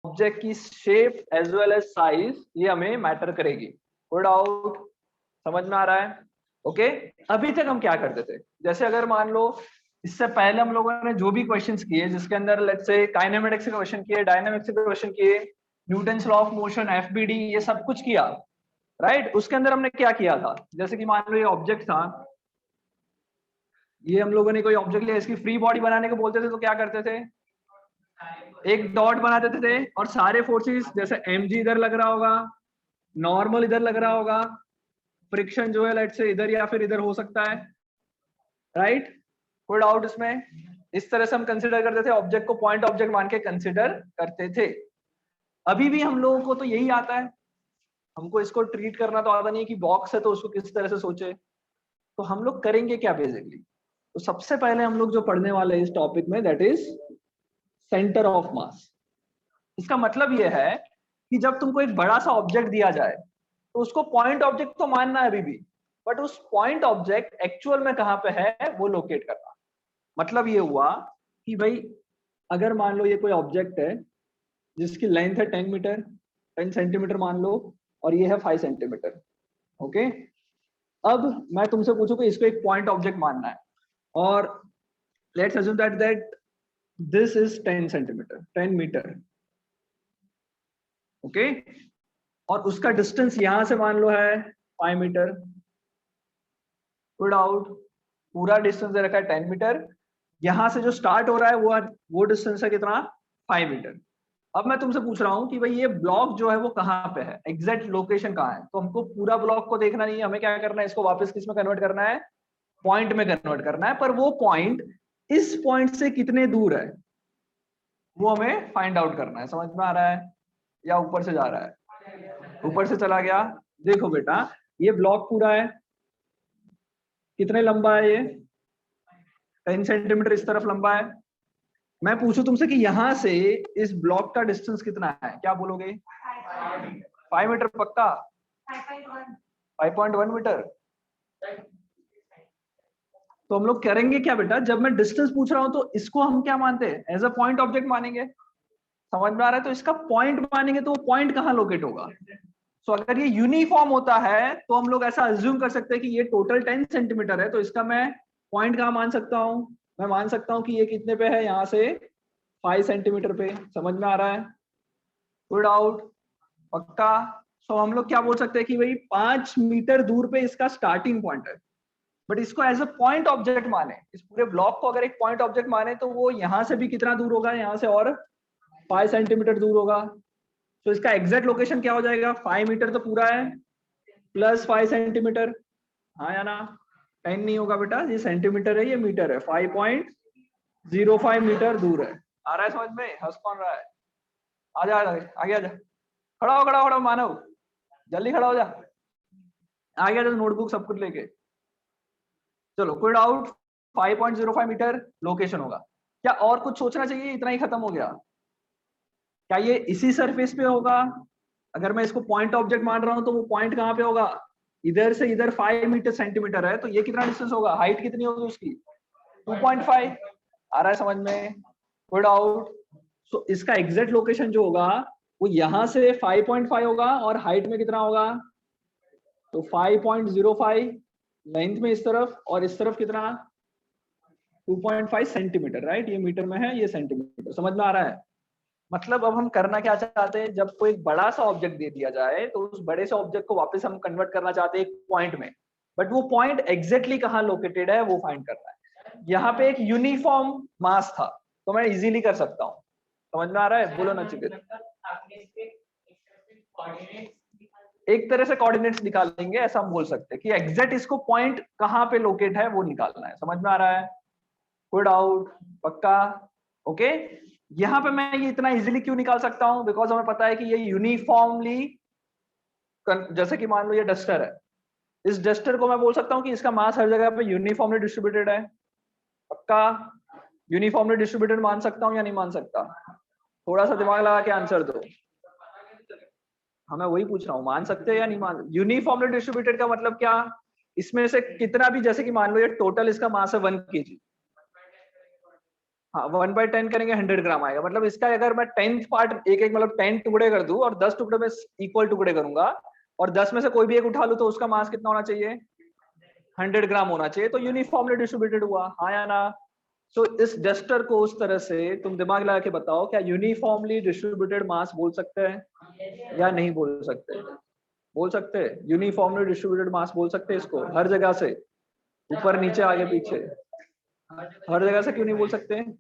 Object की shape as well as size ये हमें मैटर करेगी। कोई डाउट? समझ में आ रहा है? ओके। अभी तक हम क्या करते थे, जैसे अगर मान लो इससे पहले हम लोगों ने जो भी क्वेश्चंस किए जिसके अंदर लेट्स से काइनेमेटिक्स के क्वेश्चन किए, डायनामिक्स के क्वेश्चन किए, Newton's law of motion, FBD, ये सब कुछ किया, राइट? उसके अंदर हमने क्या किया था, जैसे कि मान लो ये ऑब्जेक्ट था, ये हम लोगों ने कोई ऑब्जेक्ट लिया, इसकी फ्री बॉडी बनाने को बोलते थे तो क्या करते थे, एक डॉट बना देते थे और सारे फोर्सेस जैसे mg इधर लग रहा होगा, नॉर्मल इधर लग रहा होगा, फ्रिक्शन जो है लेट्स से इधर या फिर इधर हो सकता है, राइट? कोई डाउट इसमें? इस तरह से हम कंसीडर करते थे, ऑब्जेक्ट को पॉइंट ऑब्जेक्ट मान के कंसीडर करते थे। अभी भी हम लोगों को तो यही आता है, हमको इसको ट्रीट करना तो आता नहीं है कि बॉक्स है तो उसको किस तरह से सोचे। तो हम लोग करेंगे क्या बेसिकली, तो सबसे पहले हम लोग जो पढ़ने वाले हैं इस टॉपिक में दैट इज सेंटर ऑफ मास। इसका मतलब यह है कि जब तुमको एक बड़ा सा ऑब्जेक्ट दिया जाए तो उसको पॉइंट ऑब्जेक्ट तो मानना है अभी भी, बट उस पॉइंट ऑब्जेक्ट एक्चुअल में कहां पे है वो लोकेट करना। मतलब ये हुआ कि भाई अगर मान लो ये कोई ऑब्जेक्ट है जिसकी लेंथ है 10 मीटर, 10 सेंटीमीटर मान लो, और ये है 5 सेंटीमीटर, ओके। अब मैं तुमसे पूछूं कि इसको एक पॉइंट ऑब्जेक्ट मानना है, और let's assume that this is 10 centimetre, 10 metre, okay. और उसका डिस्टेंस यहां से मान लो है 5 मीटर। Good out. पूरा डिस्टेंस दे रखा है 10 मीटर, यहां से जो स्टार्ट हो रहा है वो डिस्टेंस है कितना, 5 मीटर। अब मैं तुमसे पूछ रहा हूं कि भाई ये ब्लॉक जो है वो कहाँ पे है, एग्जैक्ट लोकेशन कहाँ है। तो हमको पूरा ब्लॉक को देखना नहीं है, हमें क्या करना है, इसको वापस किस में कन्वर्ट करना है, पॉइंट में कन्वर्ट करना है। पर वो पॉइंट इस पॉइंट से कितने दूर है वो हमें फाइंड आउट करना है। समझ में आ रहा है या ऊपर से जा रहा है? ऊपर से चला गया। देखो बेटा ये ब्लॉक पूरा है, कितने लंबा है ये, 10 सेंटीमीटर इस तरफ लंबा है। मैं पूछूं तुमसे कि यहां से इस ब्लॉक का डिस्टेंस कितना है, क्या बोलोगे? 5 मीटर पक्का? 5.1 मीटर। तो हम लोग करेंगे क्या बेटा, जब मैं डिस्टेंस पूछ रहा हूं तो इसको हम क्या मानते हैं, एज अ पॉइंट ऑब्जेक्ट मानेंगे। समझ में आ रहा है? तो इसका पॉइंट मानेंगे तो वो पॉइंट कहाँ लोकेट होगा। सो अगर ये यूनिफॉर्म होता है तो हम लोग ऐसा अज्यूम कर सकते हैं कि ये टोटल 10 सेंटीमीटर है, तो इसका मैं पॉइंट कहाँ मान सकता हूँ, मैं मान सकता हूँ कि ये कितने पे है, यहाँ से 5 सेंटीमीटर पे। समझ में आ रहा है? Good out. पक्का? सो हम लोग क्या बोल सकते हैं कि भाई 5 मीटर दूर पे इसका स्टार्टिंग पॉइंट है। बट इसको एज अ पॉइंट ऑब्जेक्ट माने, इस पूरे ब्लॉक को अगर एक पॉइंट ऑब्जेक्ट माने तो वो यहाँ से भी कितना दूर होगा, यहाँ से और 5 सेंटीमीटर दूर होगा। तो इसका एग्जैक्ट लोकेशन क्या हो जाएगा, 5 मीटर तो पूरा है प्लस 5 सेंटीमीटर, हाँ या ना? 10 नहीं होगा बेटा, ये सेंटीमीटर है, ये मीटर है, 5.05 मीटर दूर है। आ रहा है समझ में? हंस कौन रहा है? आजा आगे आजा, खड़ा हो खड़ा हो खड़ा हो, मानव जल्दी खड़ा हो जा, आ गया जो नोटबुक सब कुछ लेके। चलो कोई डाउट? 5.05 मीटर लोकेशन होगा। क्या और कुछ सोचना चाहिए, इतना ही खत्म हो गया? क्या ये इसी सरफेस पे होगा? अगर मैं इसको पॉइंट ऑब्जेक्ट मान रहा हूं तो वो पॉइंट कहाँ पे होगा, इधर से इधर 5 मीटर सेंटीमीटर है, तो ये कितना डिस्टेंस होगा, हाइट कितनी होगी उसकी, 2.5। आ रहा है समझ में? कोई डाउट? सो इसका एग्जैक्ट लोकेशन जो होगा वो यहाँ से 5.5 होगा, और हाइट में कितना होगा, तो 5.05 लेंथ में इस तरफ, और इस तरफ कितना, 2.5 सेंटीमीटर, राइट? ये मीटर में है, ये सेंटीमीटर। समझ में आ रहा है? मतलब अब हम करना क्या चाहते हैं, जब कोई बड़ा सा ऑब्जेक्ट दे दिया जाए तो उस बड़े से ऑब्जेक्ट को वापस हम कन्वर्ट करना चाहते हैं एक पॉइंट में, बट वो पॉइंट एग्जैक्टली कहाँ लोकेटेड है वो फाइंड करना है। यहाँ पे एक यूनिफॉर्म मास था तो मैं इजीली कर सकता हूँ। समझ में आ रहा है? बोलो ना चिकित। एक तरह से कोऑर्डिनेट्स निकालेंगे, ऐसा हम बोल सकते हैं कि एग्जैक्ट इसको पॉइंट कहाँ पे लोकेट है वो निकालना है। समझ में आ रहा है? कोई डाउट? पक्का? ओके। यहाँ पे मैं ये इतना इजीली क्यों निकाल सकता हूँ, बिकॉज हमें पता है कि ये यूनिफॉर्मली, जैसे कि मान लो ये डस्टर है, इस डस्टर को मैं बोल सकता हूँ कि इसका मास हर जगह पे यूनिफॉर्मली डिस्ट्रीब्यूटेड है। पक्का? यूनिफॉर्मली डिस्ट्रीब्यूटेड मान सकता हूँ या नहीं मान सकता? थोड़ा सा दिमाग लगा के आंसर दो। हाँ मैं वही पूछ रहा हूँ, मान सकते हैं या नहीं मान? यूनिफॉर्मली डिस्ट्रीब्यूटेड का मतलब क्या, इसमें से कितना भी, जैसे कि मान लो ये टोटल इसका मास है 1 kg, हाँ 1/10 करेंगे 100 ग्राम आएगा। मतलब इसका अगर मैं 10th पार्ट एक एक मतलब 10 टुकड़े कर दूं और 10 टुकड़े में इक्वल टुकड़े करूंगा और 10 में से कोई भी एक उठा लूं तो उसका मास कितना होना चाहिए? 100 ग्राम होना चाहिए। तो यूनिफॉर्मली डिस्ट्रीब्यूटेड हुआ, हाँ या ना? तो इस डस्टर को उस तरह से तुम दिमाग लगा के बताओ, क्या यूनिफॉर्मली डिस्ट्रीब्यूटेड मास बोल सकते हैं या नहीं बोल सकते? बोल सकते हैं यूनिफॉर्मली डिस्ट्रीब्यूटेड मास बोल सकते हैं इसको, हर जगह से, ऊपर नीचे आगे पीछे, हर जगह से क्यों नहीं बोल सकते हैं?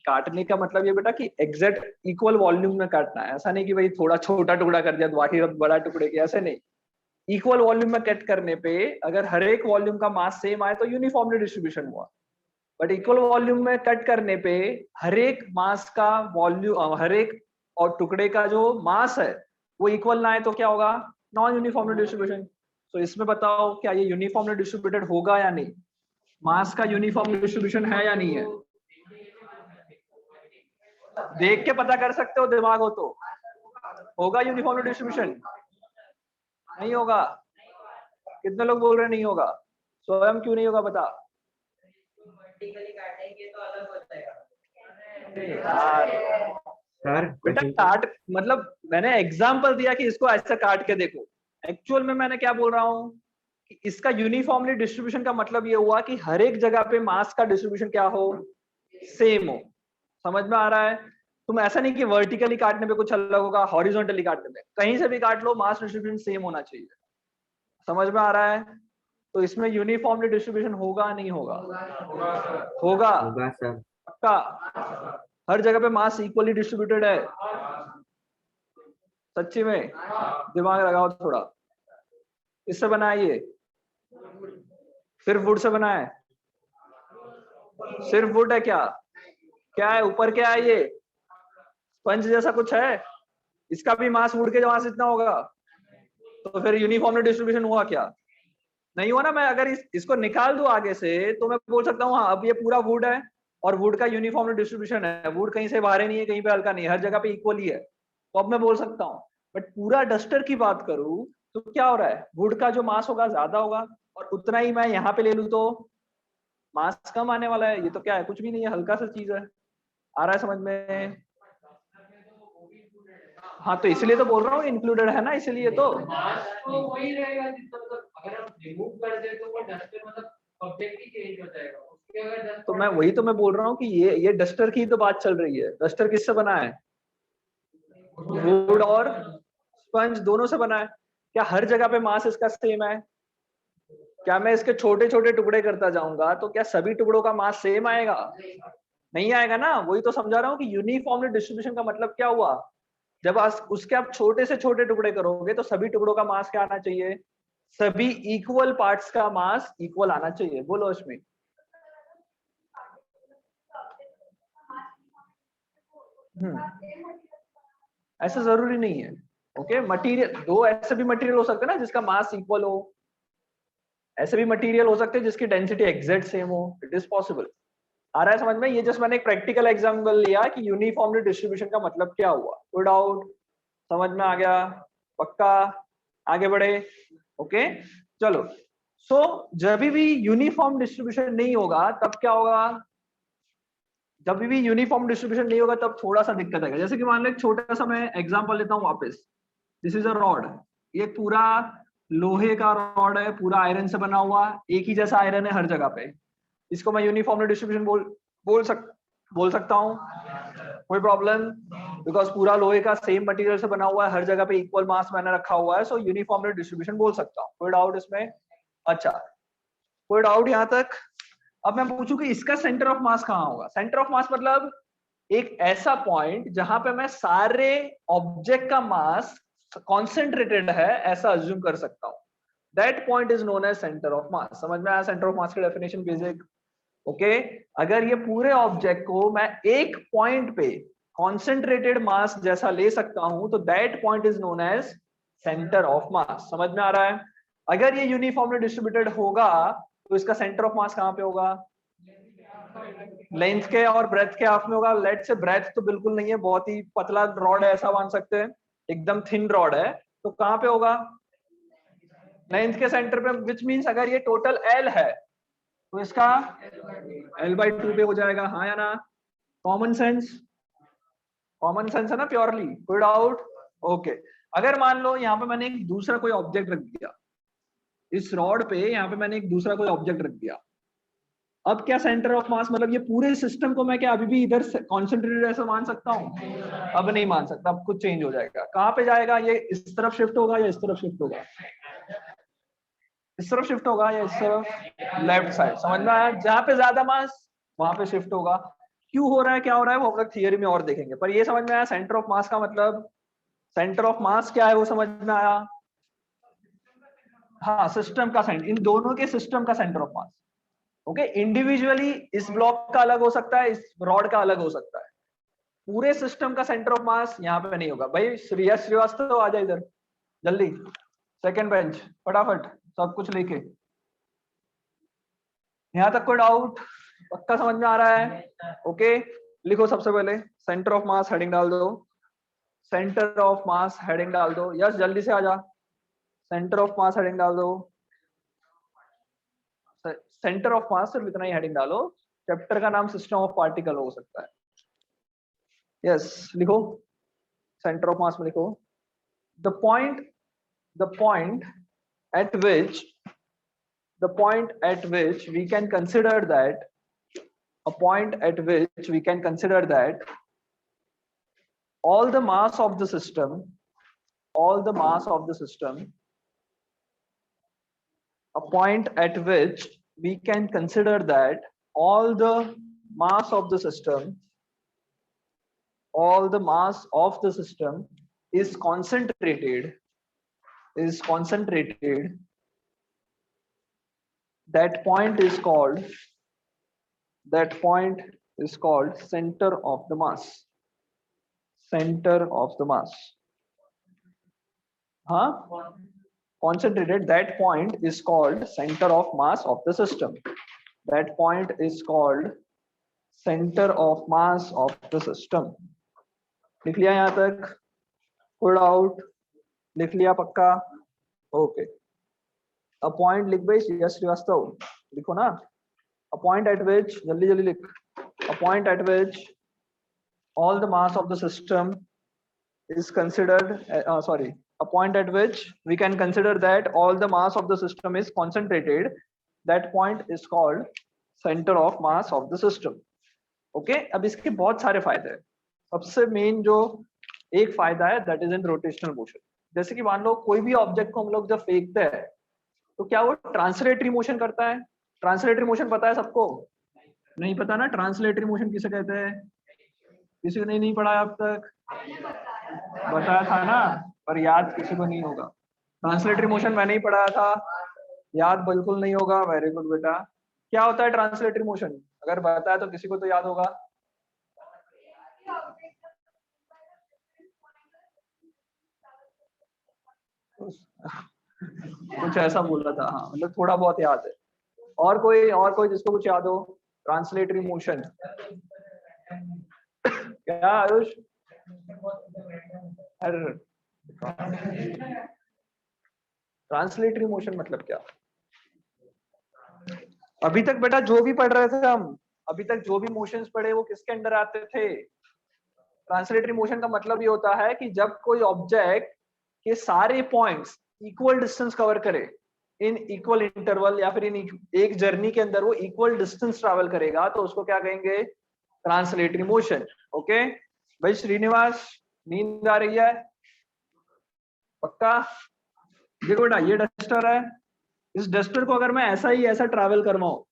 काटने का मतलब ये बेटा कि एग्जैक्ट इक्वल वॉल्यूम में काटना है, ऐसा नहीं कि भाई थोड़ा छोटा टुकड़ा कर दिया तो बाकी बड़ा टुकड़े के, ऐसे नहीं। इक्वल वॉल्यूम में कट करने पे अगर हर एक वॉल्यूम का मास सेम आए तो यूनिफॉर्मली डिस्ट्रीब्यूशन हुआ, बट इक्वल वॉल्यूम में कट करने पे हर एक मास का वॉल्यूम, हर एक और टुकड़े का जो मास है वो इक्वल ना आए तो क्या होगा? Non uniformly distribution. तो इसमें बताओ क्या ये यूनिफॉर्मली डिस्ट्रीब्यूटेड होगा या नहीं? मास का यूनिफॉर्म डिस्ट्रीब्यूशन है या नहीं है? देख के पता कर सकते हो, दिमाग हो तो। होगा यूनिफॉर्म डिस्ट्रीब्यूशन? नहीं होगा। कितने लोग बोल रहे नहीं होगा? स्वयं क्यों नहीं होगा बता? यार बेटा काट मतलब मैंने एग्जांपल दिया कि इसको ऐसा काट के देखो। एक्चुअल में मैंने क्या बोल रहा हूँ कि इसका यूनिफॉर्मली डिस्ट्रीब्यूशन का मतलब ये हुआ कि हर एक जगह पे मास का डिस्ट्रीब्यूशन क्या हो? सेम हो। समझ में आ रहा है? तुम ऐसा नहीं कि वर्टिकली काटने पे कुछ अलग होगा, हॉरिजॉन्टली काटने पे, कहीं से भी काट लो मास डिस्ट्रीब्यूशन सेम होना चाहिए। समझ में आ रहा है? तो इसमें यूनिफॉर्मली डिस्ट्रीब्यूशन होगा नहीं होगा? होगा सर, पक्का। हर जगह पे मास इक्वली डिस्ट्रीब्यूटेड है, सच्ची में? दिमाग लगाओ थोड़ा। इससे बना है ये? सिर्फ वुड से बना है? सिर्फ वुड है क्या? क्या है ऊपर? क्या है ये? स्पंज जैसा कुछ है? इसका भी मास वुड के मास इतना होगा, तो फिर यूनिफॉर्मली डिस्ट्रीब्यूशन हुआ क्या? नहीं हुआ ना। मैं अगर इसको निकाल दूं आगे से तो मैं बोल सकता हूँ हाँ अब ये पूरा वुड है और वुड का यूनिफॉर्मली डिस्ट्रीब्यूशन है, वुड कहीं से भारी नहीं है, कहीं पे हल्का नहीं है, हर जगह पे इक्वल ही है, तो अब मैं बोल सकता हूँ। बट पूरा डस्टर की बात करूं तो क्या हो रहा है? वुड का जो मास होगा ज्यादा होगा और उतना ही मैं यहाँ पे ले लूं तो मास कम आने वाला है। ये तो क्या है? कुछ भी नहीं है, हल्का सा चीज है। आ रहा है समझ में? हाँ तो इसलिए तो बोल रहा हूँ इंक्लूडेड है ना, इसलिए तो वही रहेगा। अगर हम रिमूव कर दे तो वो डस्टर मतलब ऑब्जेक्ट ही चेंज हो जाएगा उसके। अगर तो मैं वही तो मैं बोल रहा हूँ कि ये डस्टर की तो बात चल रही है। डस्टर किससे बना है? वुड और स्पंज दोनों से बना है। क्या हर जगह पे मास इसका सेम है? क्या मैं इसके छोटे छोटे टुकड़े करता जाऊंगा तो क्या सभी टुकड़ों का मास सेम आएगा? नहीं आएगा ना। वही तो समझा रहा हूँ कि यूनिफॉर्मली डिस्ट्रीब्यूशन का मतलब क्या हुआ? जब उसके आप छोटे से छोटे टुकड़े करोगे तो सभी टुकड़ों का मास क्या आना चाहिए? सभी इक्वल पार्ट्स का मास इक्वल आना चाहिए। बोलो अश्मी। ऐसा जरूरी नहीं है। ओके मटेरियल दो ऐसे भी मटेरियल हो सकते हैं ना जिसका मास इक्वल हो, ऐसे भी मटेरियल हो सकते हैं जिसकी डेंसिटी एग्जैक्ट सेम हो। It is possible. आ रहा है समझ में? ये जस्ट मैंने एक प्रैक्टिकल एग्जांपल लिया कि यूनिफॉर्मली डिस्ट्रीब्यूशन का मतलब क्या हुआ। कोई डाउट? समझ में आ गया? पक्का? आगे बढ़े? ओके चलो। सो जब भी यूनिफॉर्म डिस्ट्रीब्यूशन नहीं होगा तब क्या होगा? जब भी यूनिफॉर्म डिस्ट्रीब्यूशन नहीं होगा तब थोड़ा सा दिक्कत आएगा। जैसे कि मान लो एक छोटा सा मैं एग्जांपल लेता हूँ वापस। This is a rod. ये पूरा लोहे का रॉड है, पूरा आयरन से बना हुआ, एक ही जैसा आयरन है हर जगह पे। इसको मैं यूनिफॉर्मली डिस्ट्रीब्यूशन बोल सकता हूँ। कोई प्रॉब्लम? बिकॉज पूरा लोहे का सेम मटेरियल से बना हुआ है, हर जगह पे इक्वल मास मैंने रखा हुआ है, सो यूनिफॉर्मली डिस्ट्रीब्यूशन बोल सकता हूँ। कोई डाउट इसमें? अच्छा कोई डाउट यहाँ तक? अब मैं पूछूं कि इसका सेंटर ऑफ मास कहाँ होगा? सेंटर ऑफ मास मतलब एक ऐसा पॉइंट जहां पे मैं सारे ऑब्जेक्ट का मास कॉन्सेंट्रेटेड है ऐसा अज्यूम कर सकता हूं। That point is known as centre of mass. समझ में आया सेंटर ऑफ मास की डेफिनेशन बेसिक? ओके अगर ये पूरे ऑब्जेक्ट को मैं एक पॉइंट पे कॉन्सेंट्रेटेड मास जैसा ले सकता हूं तो that point is known as centre of mass. समझ में आ रहा है? अगर ये यूनिफॉर्मली डिस्ट्रीब्यूटेड होगा तो इसका सेंटर ऑफ मास कहां पे होगा? लेंथ के और ब्रेथ के हाफ में होगा। लेट से ब्रेथ तो बिल्कुल नहीं है, बहुत ही पतला रॉड है ऐसा मान सकते हैं, एकदम थिन रॉड है, तो कहां पे होगा? लेंथ के सेंटर पे। विच मींस अगर ये टोटल एल है तो इसका L/2 पे हो जाएगा, हाँ या ना? कॉमन सेंस, कॉमन सेंस है ना, प्योरली, कोई डाउट? ओके। अगर मान लो यहाँ पे मैंने एक दूसरा कोई ऑब्जेक्ट रख दिया, इस रॉड पे यहाँ पे मैंने एक दूसरा कोई ऑब्जेक्ट रख दिया, अब क्या सेंटर ऑफ मास, मतलब ये पूरे सिस्टम को मैं क्या अभी भी इधर कॉन्सेंट्रेटेड ऐसा मान सकता हूँ? अब नहीं मान सकता, अब कुछ चेंज हो जाएगा। कहाँ पे जाएगा ये? इस तरफ शिफ्ट होगा या इस तरफ शिफ्ट होगा? इस तरफ शिफ्ट होगा या इस तरफ? Left side. समझ में आया? जहाँ पे ज्यादा मास वहां पे शिफ्ट होगा। क्यों हो रहा है, क्या हो रहा है, वो हम लोग थियरी में और देखेंगे, पर ये समझ में आया सेंटर ऑफ मास का मतलब? सेंटर ऑफ मास क्या है वो समझ में आया? हाँ, सिस्टम का सेंटर, इन दोनों के सिस्टम का centre of mass. Okay, individually इस ब्लॉक का अलग हो सकता है, इस रॉड का अलग हो सकता है, पूरे सिस्टम का सेंटर ऑफ मास यहाँ पे नहीं होगा। भाई श्रेयस श्रीवास्तव आ जाए इधर जल्दी, सेकंड बेंच, फटाफट सब कुछ लेके। यहाँ तक कोई डाउट? पक्का समझ में आ रहा है? ओके, लिखो सबसे पहले सेंटर ऑफ मास, हेडिंग डाल दो, सेंटर ऑफ मास हेडिंग डाल दो। यस जल्दी से आ जा, सेंटर ऑफ मास हेडिंग डाल दो, सेंटर ऑफ मास सिर्फ इतना ही हेडिंग डालो, चैप्टर का नाम सिस्टम ऑफ पार्टिकल हो सकता है। यस लिखो, सेंटर ऑफ मास में लिखो the point at which we can consider that all the mass of the system a point at which we can consider that all the mass of the system is concentrated, that point is called center of the mass. Huh? Concentrated, that point is called center of mass of the system. That point is called center of mass of the system. लिख लिया यहाँ तक? कोई doubt? लिख लिया पक्का? Okay, a point लिख भाई, यस श्रीवास्तव लिखो ना, अ पॉइंट एट विच, जल्दी जल्दी लिख, a point eight which all the mass of the system is considered a point at which we can consider that all the mass of the system is concentrated, that point is called center of mass of the system. Okay, अब इसके बहुत सारे फायदे हैं। सबसे main जो एक फायदा है that is in rotational motion. जैसे कि मान लो कोई भी ऑब्जेक्ट को हम लोग जब फेंकते हैं तो क्या वो ट्रांसलेटरी मोशन करता है? ट्रांसलेटरी मोशन पता है सबको? नहीं पता ना? ट्रांसलेटरी मोशन किसे कहते हैं? किसी को नहीं पढ़ा अब तक? बताया था ना, पर याद किसी को नहीं होगा। ट्रांसलेटरी मोशन मैंने ही पढ़ाया था, याद बिल्कुल नहीं होगा। वेरी गुड बेटा। क्या होता है ट्रांसलेटरी मोशन? अगर बताया तो किसी को तो याद होगा। कुछ ऐसा बोला था, हाँ, मतलब थोड़ा बहुत याद है। और कोई जिसको कुछ याद हो? ट्रांसलेटरी मोशन क्या आयुष? ट्रांसलेटरी मोशन मतलब क्या? अभी तक बेटा जो भी पढ़ रहे थे हम, अभी तक जो भी मोशंस पढ़े वो किसके अंडर आते थे? ट्रांसलेटरी मोशन का मतलब ये होता है कि जब कोई ऑब्जेक्ट के सारे पॉइंट्स इक्वल डिस्टेंस कवर करे इन इक्वल इंटरवल, या फिर इन एक जर्नी के अंदर वो इक्वल डिस्टेंस ट्रैवल करेगा, तो उसको क्या कहेंगे? Translatory motion. ओके भाई श्रीनिवास, नींद आ रही है? पक्का? देखो बेटा, ये डस्टर है, इस डस्टर को अगर मैं ऐसा ट्रैवल करवाऊं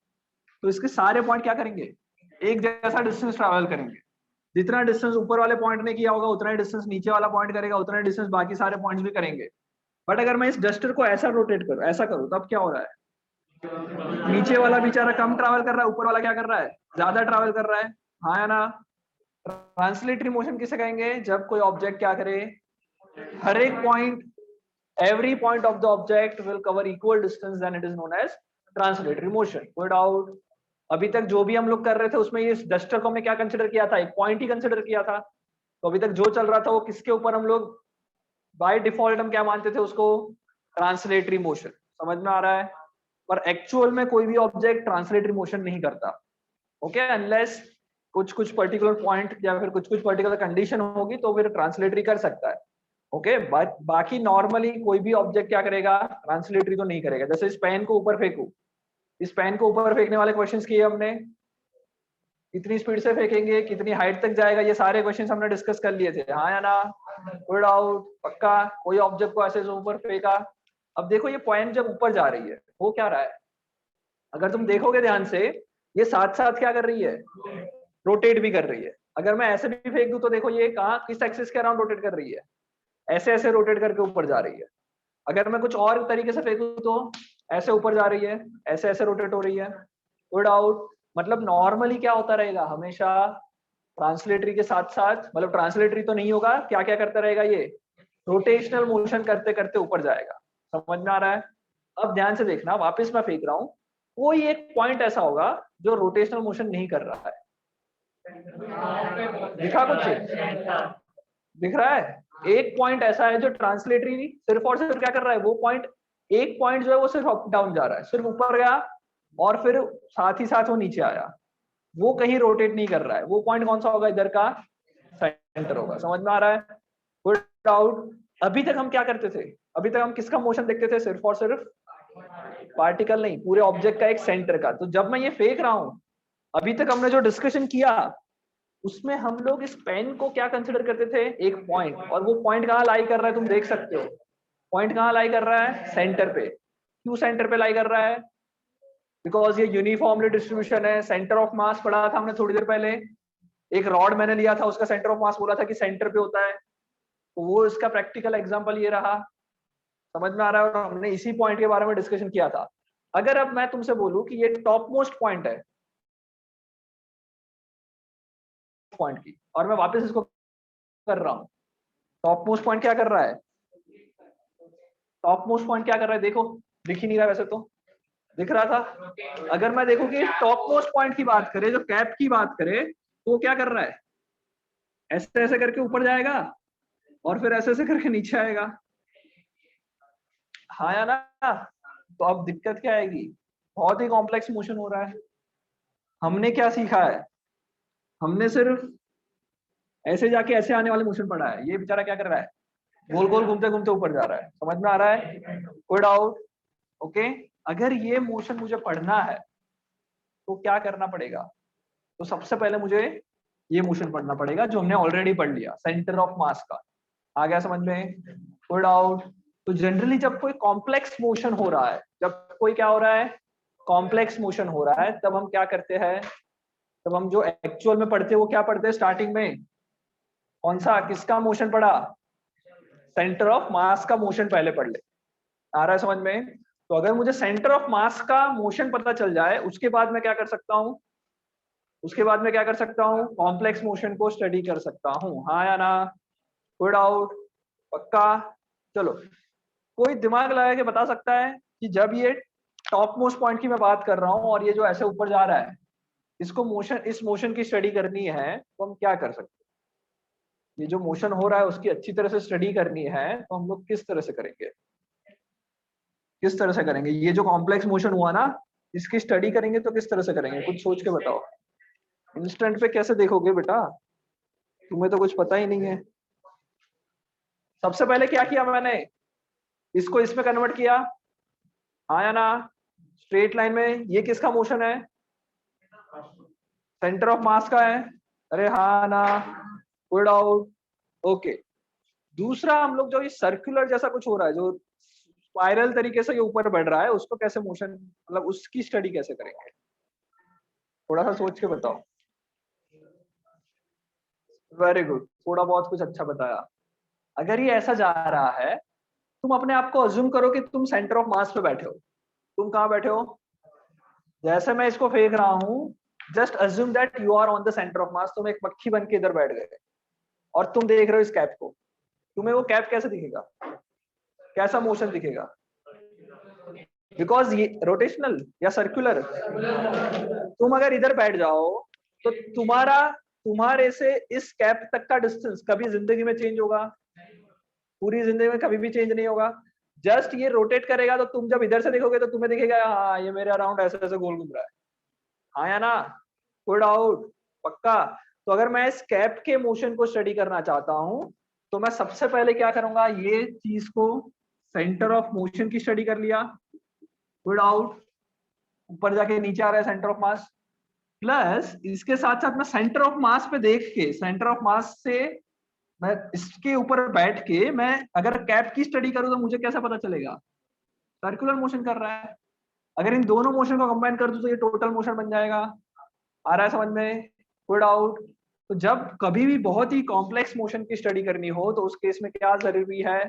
तो इसके सारे पॉइंट क्या करेंगे? एक जैसा डिस्टेंस ट्रैवल करेंगे। जितना डिस्टेंस ऊपर वाले पॉइंट ने किया होगा उतना ही डिस्टेंस नीचे वाला पॉइंट करेगा, उतना ही डिस्टेंस बाकी सारे पॉइंट्स भी करेंगे। बट अगर मैं इस डस्टर को ऐसा रोटेट करूं, ऐसा करूं, तब क्या हो रहा है? नीचे वाला बेचारा कम ट्रैवल कर रहा है, ऊपर वाला क्या कर रहा है? ज्यादा ट्रैवल कर रहा है, हाँ या ना? ट्रांसलेटरी मोशन किसे कहेंगे? जब कोई ऑब्जेक्ट क्या करे, हर एक point, every point of the object will cover equal distance, then it is known as translatory motion. कोई डाउट? अभी तक जो भी हम लोग कर रहे थे उसमें इस डस्टर को हमने क्या कंसिडर किया था? एक पॉइंट ही कंसिडर किया था। तो अभी तक जो चल रहा था वो किसके ऊपर हम लोग बाय डिफॉल्ट हम क्या मानते थे उसको? Translatory motion. समझ में आ रहा है? पर एक्चुअल में कोई भी ऑब्जेक्ट ट्रांसलेटरी मोशन नहीं करता। ओके, अनलेस कुछ पर्टिकुलर पॉइंट या फिर कुछ पर्टिकुलर कंडीशन होगी तो फिर ट्रांसलेटरी कर सकता है। ओके, बाकी नॉर्मली कोई भी ऑब्जेक्ट क्या करेगा, ट्रांसलेटरी तो नहीं करेगा। जैसे इस पेन को ऊपर फेंकू, इस पेन को ऊपर फेंकने वाले क्वेश्चंस किए हमने, कितनी स्पीड से फेंकेंगे, कितनी हाइट तक जाएगा, ये सारे क्वेश्चंस हमने डिस्कस कर लिए थे, हाँ या ना? गुड आउट, पक्का। कोई ऑब्जेक्ट को ऐसे ऊपर फेंका, अब देखो ये पॉइंट जब ऊपर जा रही है वो क्या रहा है, अगर तुम देखोगे ध्यान से, ये साथ साथ क्या कर रही है, रोटेट भी कर रही है। अगर मैं ऐसे भी फेंक दूं तो देखो ये कहाँ, किस एक्सिस के अराउंड रोटेट कर रही है, ऐसे ऐसे रोटेट करके ऊपर जा रही है। अगर मैं कुछ और तरीके से फेंकूं तो ऐसे ऊपर जा रही है, ऐसे ऐसे रोटेट हो रही है। Good out. मतलब नॉर्मली क्या होता रहेगा, हमेशा ट्रांसलेटरी के साथ साथ, मतलब ट्रांसलेटरी तो नहीं होगा, क्या क्या करता रहेगा ये, रोटेशनल मोशन करते करते ऊपर जाएगा। समझ में आ रहा है? अब ध्यान से देखना, वापस मैं फेंक रहा हूं, कोई एक पॉइंट ऐसा होगा जो रोटेशनल मोशन नहीं कर रहा है। दिखा कुछ, दिख रहा है? एक पॉइंट ऐसा है जो ट्रांसलेटरी सिर्फ और सिर्फ क्या कर रहा है, वो पॉइंट, एक पॉइंट जो है वो सिर्फ अप डाउन जा रहा है, सिर्फ ऊपर गया और फिर साथ ही साथ वो नीचे आया, वो कहीं रोटेट नहीं कर रहा है। वो पॉइंट कौन सा होगा, इधर का सेंटर होगा। समझ में आ रहा है? Good out. अभी तक हम क्या करते थे, अभी तक हम किसका मोशन देखते थे, सिर्फ और सिर्फ पार्टिकल नहीं, पूरे ऑब्जेक्ट का एक सेंटर का। तो जब मैं ये फेंक रहा हूं, अभी तक हमने जो डिस्कशन किया उसमें हम लोग इस पेन को क्या कंसिडर करते थे, एक पॉइंट, और वो पॉइंट कहाँ लाई कर रहा है, तुम देख सकते हो पॉइंट कहाँ लाई कर रहा है, सेंटर पे। क्यों सेंटर पे लाई कर रहा है, बिकॉज ये यूनिफॉर्मली डिस्ट्रीब्यूशन है। सेंटर ऑफ मास पढ़ा था हमने थोड़ी देर पहले, एक रॉड मैंने लिया था, उसका सेंटर ऑफ मास बोला था कि सेंटर पे होता है, तो वो इसका प्रैक्टिकल एग्जांपल ये रहा। समझ में आ रहा है? और हमने इसी पॉइंट के बारे में डिस्कशन किया था। अगर अब मैं तुमसे बोलूं कि ये टॉप मोस्ट पॉइंट है पॉइंट की, और मैं वापस इसको कर रहा हूं, टॉप मोस्ट पॉइंट क्या कर रहा है, टॉप मोस्ट पॉइंट क्या कर रहा है, देखो दिख ही नहीं रहा, वैसे तो दिख रहा था। अगर मैं देखूं कि टॉप मोस्ट पॉइंट की बात करें, जो कैप की बात करें, तो वो क्या कर रहा है, ऐसे ऐसे करके ऊपर जाएगा और फिर ऐसे ऐसे करके नीचे आएगा, हाँ या ना? तो अब दिक्कत क्या आएगी, बहुत ही कॉम्प्लेक्स मोशन हो रहा है। हमने क्या सीखा है, हमने सिर्फ ऐसे जाके ऐसे आने वाले मोशन पढ़ा है, ये बेचारा क्या कर रहा है, गोल गोल घूमते घूमते ऊपर जा रहा है। समझ में आ रहा है? Good out. ओके, अगर ये मोशन मुझे पढ़ना है तो क्या करना पड़ेगा, तो सबसे पहले मुझे ये मोशन पढ़ना पड़ेगा जो हमने ऑलरेडी पढ़ लिया, सेंटर ऑफ मास का। आ गया समझ में? Good out. तो जनरली जब कोई कॉम्प्लेक्स मोशन हो रहा है, जब कोई क्या हो रहा है, कॉम्प्लेक्स मोशन हो रहा है, तब हम क्या करते हैं, तब हम जो एक्चुअल में पढ़ते हैं वो क्या पढ़ते हैं, स्टार्टिंग में कौन सा, किसका मोशन पढ़ा, सेंटर ऑफ मास का मोशन पहले पढ़ ले। आ रहा है समझ में? तो अगर मुझे सेंटर ऑफ मास का मोशन पता चल जाए, उसके बाद मैं क्या कर सकता हूँ, उसके बाद में क्या कर सकता हूँ, कॉम्प्लेक्स मोशन को स्टडी कर सकता हूँ, हाँ या ना? गुड आउट, पक्का। चलो, कोई दिमाग लगा के बता सकता है कि जब ये टॉप मोस्ट पॉइंट की मैं बात कर रहा हूँ और ये जो ऐसे ऊपर जा रहा है, इसको मोशन, इस मोशन की स्टडी करनी है तो हम क्या कर सकते हैं, ये जो मोशन हो रहा है उसकी अच्छी तरह से स्टडी करनी है तो हम लोग किस तरह से करेंगे, किस तरह से करेंगे, ये जो कॉम्प्लेक्स मोशन हुआ ना, इसकी स्टडी करेंगे तो किस तरह से करेंगे, कुछ सोच के बताओ। इंस्टेंट पे कैसे देखोगे बेटा, तुम्हें तो कुछ पता ही नहीं है। सबसे पहले क्या किया मैंने, इसको इसमें कन्वर्ट किया, हाँ या ना? स्ट्रेट लाइन में ये किसका मोशन है, सेंटर ऑफ मास का है, अरे हाँ ना? Good out. ओके, दूसरा हम लोग जो ये सर्कुलर जैसा कुछ हो रहा है, जो स्पाइरल तरीके से ये ऊपर बढ़ रहा है, उसको कैसे मोशन, मतलब उसकी स्टडी कैसे करेंगे, थोड़ा सा सोच के बताओ। वेरी गुड, थोड़ा बहुत कुछ अच्छा बताया। अगर ये ऐसा जा रहा है, तुम अपने आप को अज्यूम करो कि तुम सेंटर ऑफ मास पे बैठे हो। तुम कहाँ बैठे हो, जैसे मैं इसको फेंक रहा हूँ, just assume that you are on the centre of mass, तुम एक मक्खी बन के इधर बैठ गए और तुम देख रहे हो इस कैप को, तुम्हें वो कैप कैसे दिखेगा, कैसा मोशन दिखेगा, बिकॉज ये रोटेशनल या सर्कुलर। तुम अगर इधर बैठ जाओ तो तुम्हारे से इस कैप तक का डिस्टेंस कभी जिंदगी में चेंज होगा, पूरी जिंदगी में कभी भी चेंज नहीं होगा। जस्ट ये रोटेट करेगा तो तुम जब इधर से देखोगे तो तुम्हें दिखेगा हाँ ये मेरे अराउंड ऐसे ऐसे गोल घूम रहा है, हाँ या ना, कोई डाउट? पक्का? तो अगर मैं इस कैप के मोशन को स्टडी करना चाहता हूं तो मैं सबसे पहले क्या करूंगा, ये चीज को सेंटर ऑफ मोशन की स्टडी कर लिया, कोई डाउट? ऊपर जाके नीचे आ रहा है सेंटर ऑफ मास, प्लस इसके साथ साथ मैं सेंटर ऑफ मास पे देख के, सेंटर ऑफ मास से मैं इसके ऊपर बैठ के मैं अगर कैप की स्टडी करूं तो मुझे कैसा पता चलेगा, सर्कुलर मोशन कर रहा है। अगर इन दोनों मोशन को कंबाइन कर दूं तो ये टोटल मोशन बन जाएगा। आ रहा है समझ में? कोई डाउट? तो जब कभी भी बहुत ही कॉम्प्लेक्स मोशन की स्टडी करनी हो तो उस केस में क्या जरूरी है,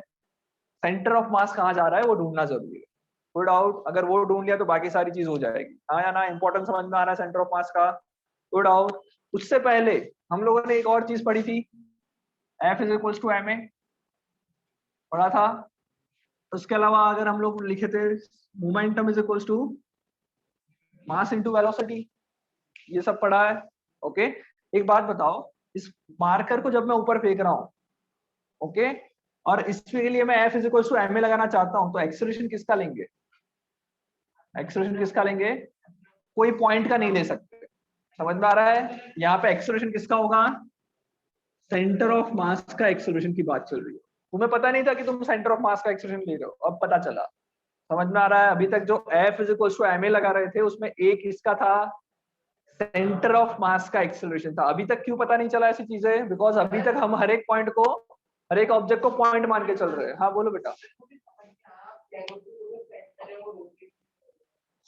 सेंटर ऑफ मास कहाँ जा रहा है वो ढूंढना जरूरी है। कोई डाउट? अगर वो ढूंढ लिया तो बाकी सारी चीज हो जाएगी, हाँ या ना? इंपॉर्टेंस समझ में आ रहा है सेंटर ऑफ मास का? कोई डाउट? उससे पहले हम लोगों ने एक और चीज पढ़ी थी, F is equals to ma, पढ़ा था। उसके अलावा अगर हम लोग लिखे थे momentum is equals to mass into velocity, ये सब पढ़ा है। ओके, एक बात बताओ, इस मार्कर को जब मैं ऊपर फेंक रहा हूं, ओके, और इसके लिए मैं F is equals to ma लगाना चाहता हूं तो एक्सेलरेशन किसका लेंगे, एक्सेलरेशन किसका लेंगे? कोई पॉइंट का नहीं ले सकते, समझ में आ रहा है? यहाँ पे एक्सेलरेशन किसका होगा, सेंटर ऑफ मास का एक्सेलरेशन की बात चल रही है। तुम्हें पता नहीं था कि तुम सेंटर ऑफ मास का एक्सेलरेशन ले रहे हो, अब पता चला, समझ में आ रहा है? अभी तक जो F is equals to ma लगा रहे थे उसमें एक इसका था सेंटर ऑफ मास का एक्सेलरेशन था। अभी तक क्यों पता नहीं चला ऐसी चीजें? बिकॉज अभी तक हम हर एक पॉइंट को, हर एक ऑब्जेक्ट को पॉइंट मान के चल रहे हैं। हाँ बोलो बेटा।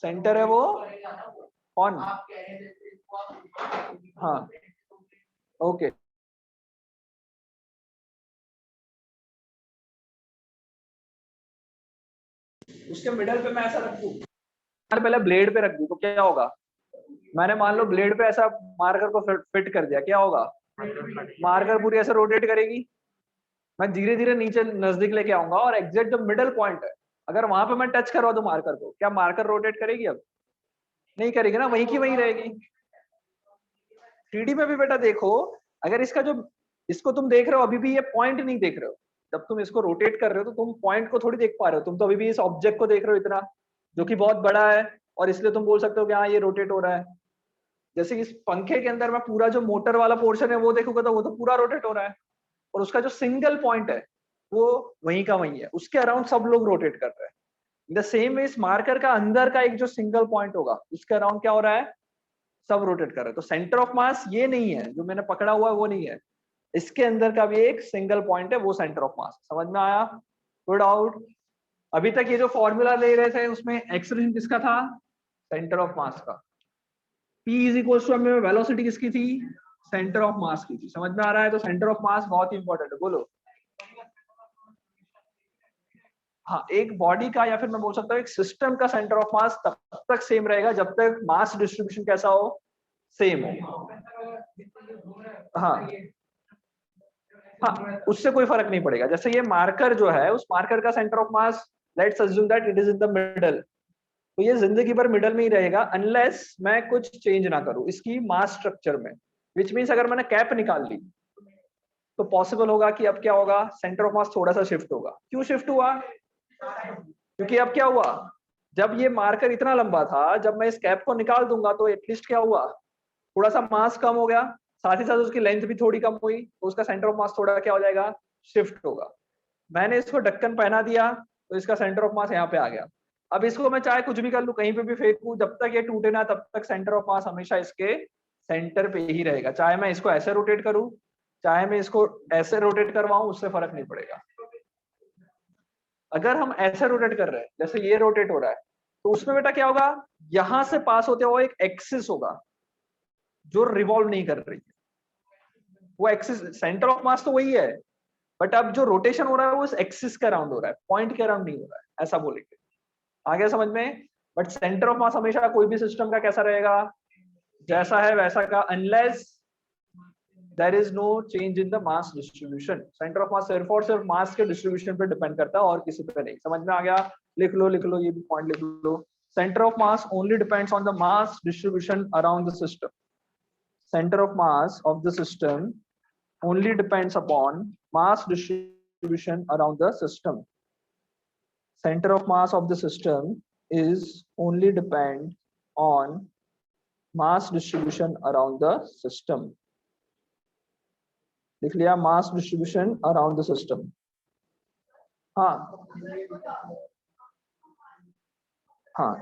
सेंटर है वो कौन? हाँ ओके, उसके मिडल पे मैं ऐसा रख दूं, पहले ब्लेड पे रख दूं तो क्या होगा? मैंने मान लो ब्लेड पे ऐसा मार्कर को फिट कर दिया, क्या होगा? मार्कर पूरी ऐसे रोटेट करेगी, मैं धीरे धीरे नीचे नजदीक लेके आऊंगा और एग्जैक्ट जो मिडल पॉइंट है अगर वहां पे मैं टच करवा दूं मार्कर को, क्या मार्कर रोटेट करेगी? अब नहीं करेगी ना, वहीं की वहीं रहेगी। 3D में भी बेटा देखो, अगर इसका जो, इसको तुम देख रहे हो अभी भी ये पॉइंट नहीं देख रहे हो, जब तुम इसको रोटेट कर रहे हो तो तुम पॉइंट को थोड़ी देख पा रहे हो, तुम तो अभी भी इस ऑब्जेक्ट को देख रहे हो इतना, जो कि बहुत बड़ा है, और इसलिए तुम बोल सकते हो कि हाँ ये रोटेट हो रहा है। जैसे इस पंखे के अंदर मैं पूरा जो मोटर वाला पोर्शन है वो देखूंगा तो वो तो पूरा रोटेट हो रहा है, और उसका जो सिंगल पॉइंट है वो वहीं का वहीं है, उसके अराउंड सब लोग रोटेट कर रहे हैं। द सेम वे इस मार्कर का अंदर का एक जो सिंगल पॉइंट होगा उसके अराउंड क्या हो रहा है, सब रोटेट कर रहे हैं। तो सेंटर ऑफ मास ये नहीं है जो मैंने पकड़ा हुआ है, वो नहीं है, इसके अंदर का भी एक सिंगल पॉइंट है, वो सेंटर ऑफ मास। समझ में आया? Good out. अभी तक ये जो फॉर्मूला ले रहे थे उसमें एक्सेलरेशन किसका था, सेंटर ऑफ मास का। P इज इक्वल टू हमें वेलोसिटी किसकी थी, सेंटर ऑफ मास की थी। समझ में आ रहा है? तो सेंटर ऑफ मास बहुत इंपॉर्टेंट है, बोलो। हाँ, एक बॉडी का या फिर मैं बोल सकता हूँ एक सिस्टम का सेंटर ऑफ मास तब तक सेम रहेगा जब तक मास डिस्ट्रीब्यूशन कैसा हो, सेम हो। हाँ हाँ, उससे कोई फर्क नहीं पड़ेगा। जैसे ये मार्कर जो है, उस मार्कर का centre of mass, let's assume that it is in the middle, तो ये जिंदगी भर मिडल में ही रहेगा अनलेस मैं कुछ चेंज ना करूं इसकी मास स्ट्रक्चर में, विच मीन्स अगर मैंने कैप निकाल ली तो पॉसिबल होगा कि अब क्या होगा, सेंटर ऑफ मास थोड़ा सा शिफ्ट होगा। क्यों शिफ्ट हुआ? क्योंकि अब क्या हुआ, जब ये मार्कर इतना लंबा था, जब मैं इस कैप को निकाल दूंगा तो एटलीस्ट क्या हुआ, थोड़ा सा मास कम हो गया, साथ ही साथ उसकी लेंथ भी थोड़ी कम हुई, तो उसका सेंटर ऑफ मास थोड़ा क्या हो जाएगा, शिफ्ट होगा। मैंने इसको ढक्कन पहना दिया तो इसका सेंटर ऑफ मास यहाँ पे आ गया। अब इसको मैं चाहे कुछ भी कर लूं, कहीं पे भी फेंकूं, जब तक ये टूटे ना तब तक सेंटर ऑफ मास हमेशा इसके सेंटर पे ही रहेगा। चाहे मैं इसको ऐसे रोटेट करूं, चाहे मैं इसको ऐसे रोटेट करवाऊं, उससे फर्क नहीं पड़ेगा। अगर हम ऐसे रोटेट कर रहे हैं जैसे ये रोटेट हो रहा है, तो उसमें बेटा क्या होगा, यहां से पास होते हुए एक एक्सिस होगा जो रिवॉल्व नहीं कर रही है, वो एक्सिस, सेंटर ऑफ मास तो वही है, बट अब जो रोटेशन हो रहा है वो इस एक्सिस के अराउंड हो रहा है, पॉइंट के अराउंड नहीं हो रहा है, ऐसा बोलेंगे। आ गया समझ में? बट सेंटर ऑफ मास हमेशा कोई भी सिस्टम का कैसा रहेगा, जैसा है वैसा का, unless there is no change in the mass distribution. Centre of mass सिर्फ और सिर्फ मास के डिस्ट्रीब्यूशन पे डिपेंड करता है और किसी पे नहीं। समझ में आ गया? लिख लो लिख लो, ये भी पॉइंट लिख लो। Centre of mass only depends on the mass distribution around the system. Center of mass of the system only depends upon mass distribution around the system. center of mass of the system is only depend on mass distribution around the system. लिख लिया, mass distribution around the system. हाँ हाँ,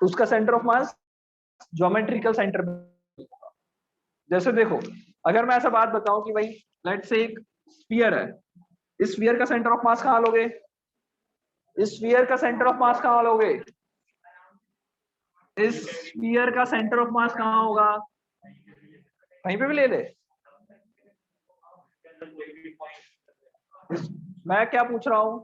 उसका centre of mass geometrical centre. जैसे देखो, अगर मैं ऐसा बात बताऊं कि भाई लेट्स से एक स्फीयर है, इस स्फीयर का सेंटर ऑफ मास कहाँ लोगे? इस स्फीयर का सेंटर ऑफ मास कहाँ लोगे? इस स्फीयर का सेंटर ऑफ मास कहाँ होगा? कहीं पे भी ले ले। मैं क्या पूछ रहा हूं,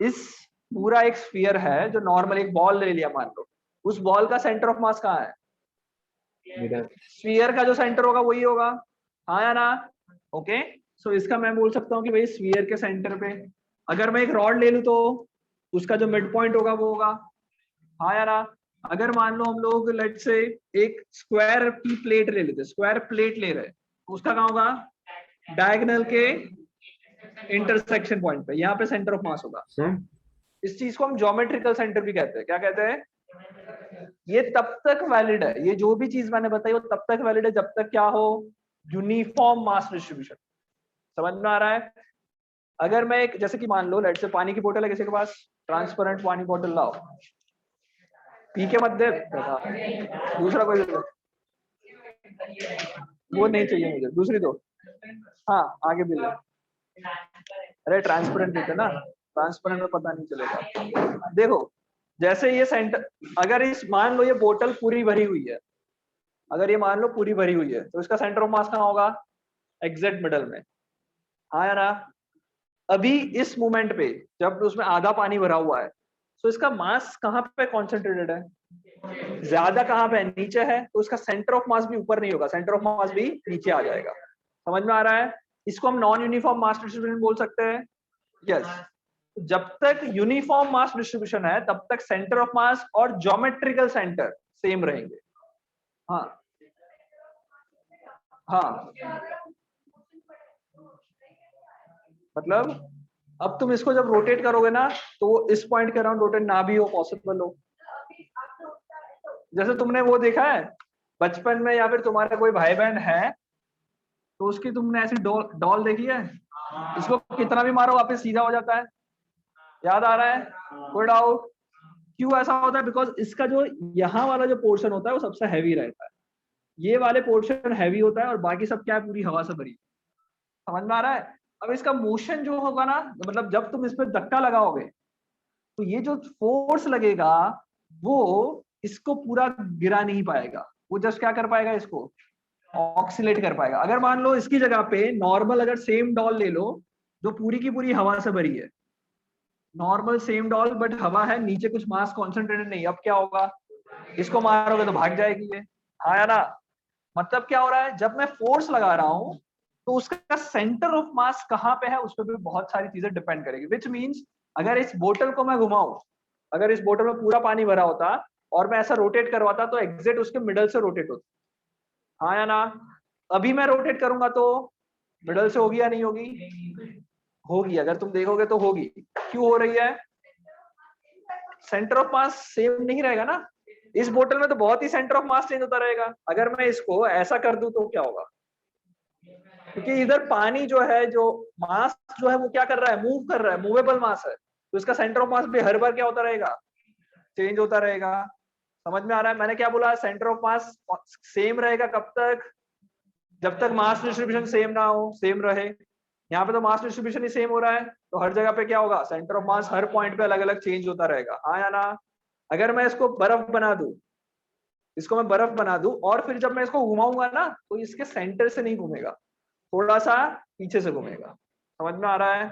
इस पूरा एक स्फीयर है जो नॉर्मल एक बॉल ले लिया मान लो, उस बॉल का सेंटर ऑफ मास कहाँ है? स्फीयर का जो सेंटर होगा वही होगा, हाँ या ना? ओके, सो इसका मैं बोल सकता हूँ कि भाई स्फीयर के सेंटर पे अगर मैं एक रॉड ले लूं तो उसका जो मिड पॉइंट होगा वो होगा, हाँ या ना? अगर मान लो हम लोग लेट से एक स्क्वायर की प्लेट ले लेते, स्क्वायर प्लेट ले रहे, उसका कहाँ होगा? डायगोनल के इंटरसेक्शन पॉइंट पे, यहाँ पे सेंटर ऑफ मास होगा। इस चीज को हम ज्योमेट्रिकल सेंटर भी कहते हैं। क्या कहते हैं? ये तब तक वैलिड है, ये जो भी चीज मैंने बताई वो तब तक वैलिड है जब तक क्या हो? Uniform mass distribution. समझ में आ रहा है? अगर मैं एक, जैसे कि मान लो लेट से पानी की बोतल है किसी के पास, ट्रांसपेरेंट पानी बोतल लाओ, पी के मत दे, दूसरा कोई दे, वो नहीं चाहिए मुझे, दूसरी दो। हाँ आगे भी ले। अरे ट्रांसपेरेंट देते ना, ट्रांसपेरेंट में पता नहीं चलेगा। देखो जैसे ये सेंटर, अगर इस मान लो ये बोतल पूरी भरी हुई है, अगर ये मान लो पूरी भरी हुई है तो इसका सेंटर ऑफ मास कहाँ होगा? एग्जैक्ट मिडल में, हाँ या ना? अभी इस मोमेंट पे जब उसमें आधा पानी भरा हुआ है तो इसका मास कहाँ पे कॉन्सेंट्रेटेड है? ज्यादा कहाँ पे है? नीचे है, तो इसका सेंटर ऑफ मास भी ऊपर नहीं होगा, सेंटर ऑफ मास भी नीचे आ जाएगा। समझ में आ रहा है? इसको हम नॉन यूनिफॉर्म मास डिस्ट्रीब्यूशन बोल सकते हैं। यस, जब तक यूनिफॉर्म मास डिस्ट्रीब्यूशन है तब तक सेंटर ऑफ मास और ज्योमेट्रिकल सेंटर सेम रहेंगे। हाँ हाँ, मतलब अब तुम इसको जब रोटेट करोगे ना तो वो इस पॉइंट के अराउंड रोटेट ना भी हो, पॉसिबल हो। जैसे तुमने वो देखा है बचपन में, या फिर तुम्हारे कोई भाई बहन है तो उसकी तुमने ऐसी डॉल देखी है, इसको कितना भी मारो वापस सीधा हो जाता है। याद आ रहा है? कोई डाउट? क्यों ऐसा होता है? बिकॉज इसका जो यहाँ वाला जो पोर्शन होता है वो सबसे हैवी रहता है, ये वाले पोर्शन हैवी होता है और बाकी सब क्या है? पूरी हवा से भरी। समझ में आ रहा है? अब इसका मोशन जो होगा ना, मतलब जब तुम इस पर धक्का लगाओगे तो ये जो फोर्स लगेगा वो इसको पूरा गिरा नहीं पाएगा, वो जस्ट क्या कर पाएगा? इसको ऑक्सीलेट कर पाएगा। अगर मान लो इसकी जगह पे नॉर्मल अगर सेम डॉल ले लो जो पूरी की पूरी हवा से भरी है, नॉर्मल सेम डॉल बट हवा है, नीचे कुछ मास कॉन्सेंट्रेटेड नहीं, अब क्या होगा? इसको मारोगे तो भाग जाएगी ये, हाँ या ना? मतलब क्या हो रहा है, जब मैं फोर्स लगा रहा हूं तो उसका सेंटर ऑफ मास कहाँ पे है उस पर भी बहुत सारी चीजें डिपेंड करेगी। विच मीन्स अगर इस बोतल को मैं घुमाऊं, अगर इस बोतल में पूरा पानी भरा होता और मैं ऐसा रोटेट करवाता तो एग्जैक्ट उसके मिडल से रोटेट होता, हाँ या ना? अभी मैं रोटेट करूंगा तो मिडल से होगी या नहीं होगी? होगी, अगर तुम देखोगे तो होगी। क्यों हो रही है? सेंटर ऑफ मास सेम नहीं रहेगा ना। इस बोतल में तो बहुत ही सेंटर ऑफ मास चेंज होता रहेगा। अगर मैं इसको ऐसा कर दूं तो क्या होगा? क्योंकि इधर पानी जो है, जो मास जो है वो क्या कर रहा है? मूव कर रहा है, मूवेबल मास है, तो इसका सेंटर ऑफ मास भी हर बार क्या होता रहेगा? चेंज होता रहेगा। समझ में आ रहा है मैंने क्या बोला? सेंटर ऑफ मास सेम रहेगा कब तक? जब तक मास डिस्ट्रीब्यूशन सेम ना हो, सेम रहे। यहाँ पे तो मास डिस्ट्रीब्यूशन ही सेम हो रहा है, तो हर जगह पे क्या होगा? Centre of mass her point पे अलग अलग चेंज होता रहेगा, हाँ या ना? अगर मैं इसको बर्फ बना दूं, इसको मैं बर्फ बना दूं और फिर जब मैं इसको घुमाऊंगा ना तो इसके सेंटर से नहीं घूमेगा, थोड़ा सा पीछे से घूमेगा। समझ में आ रहा है?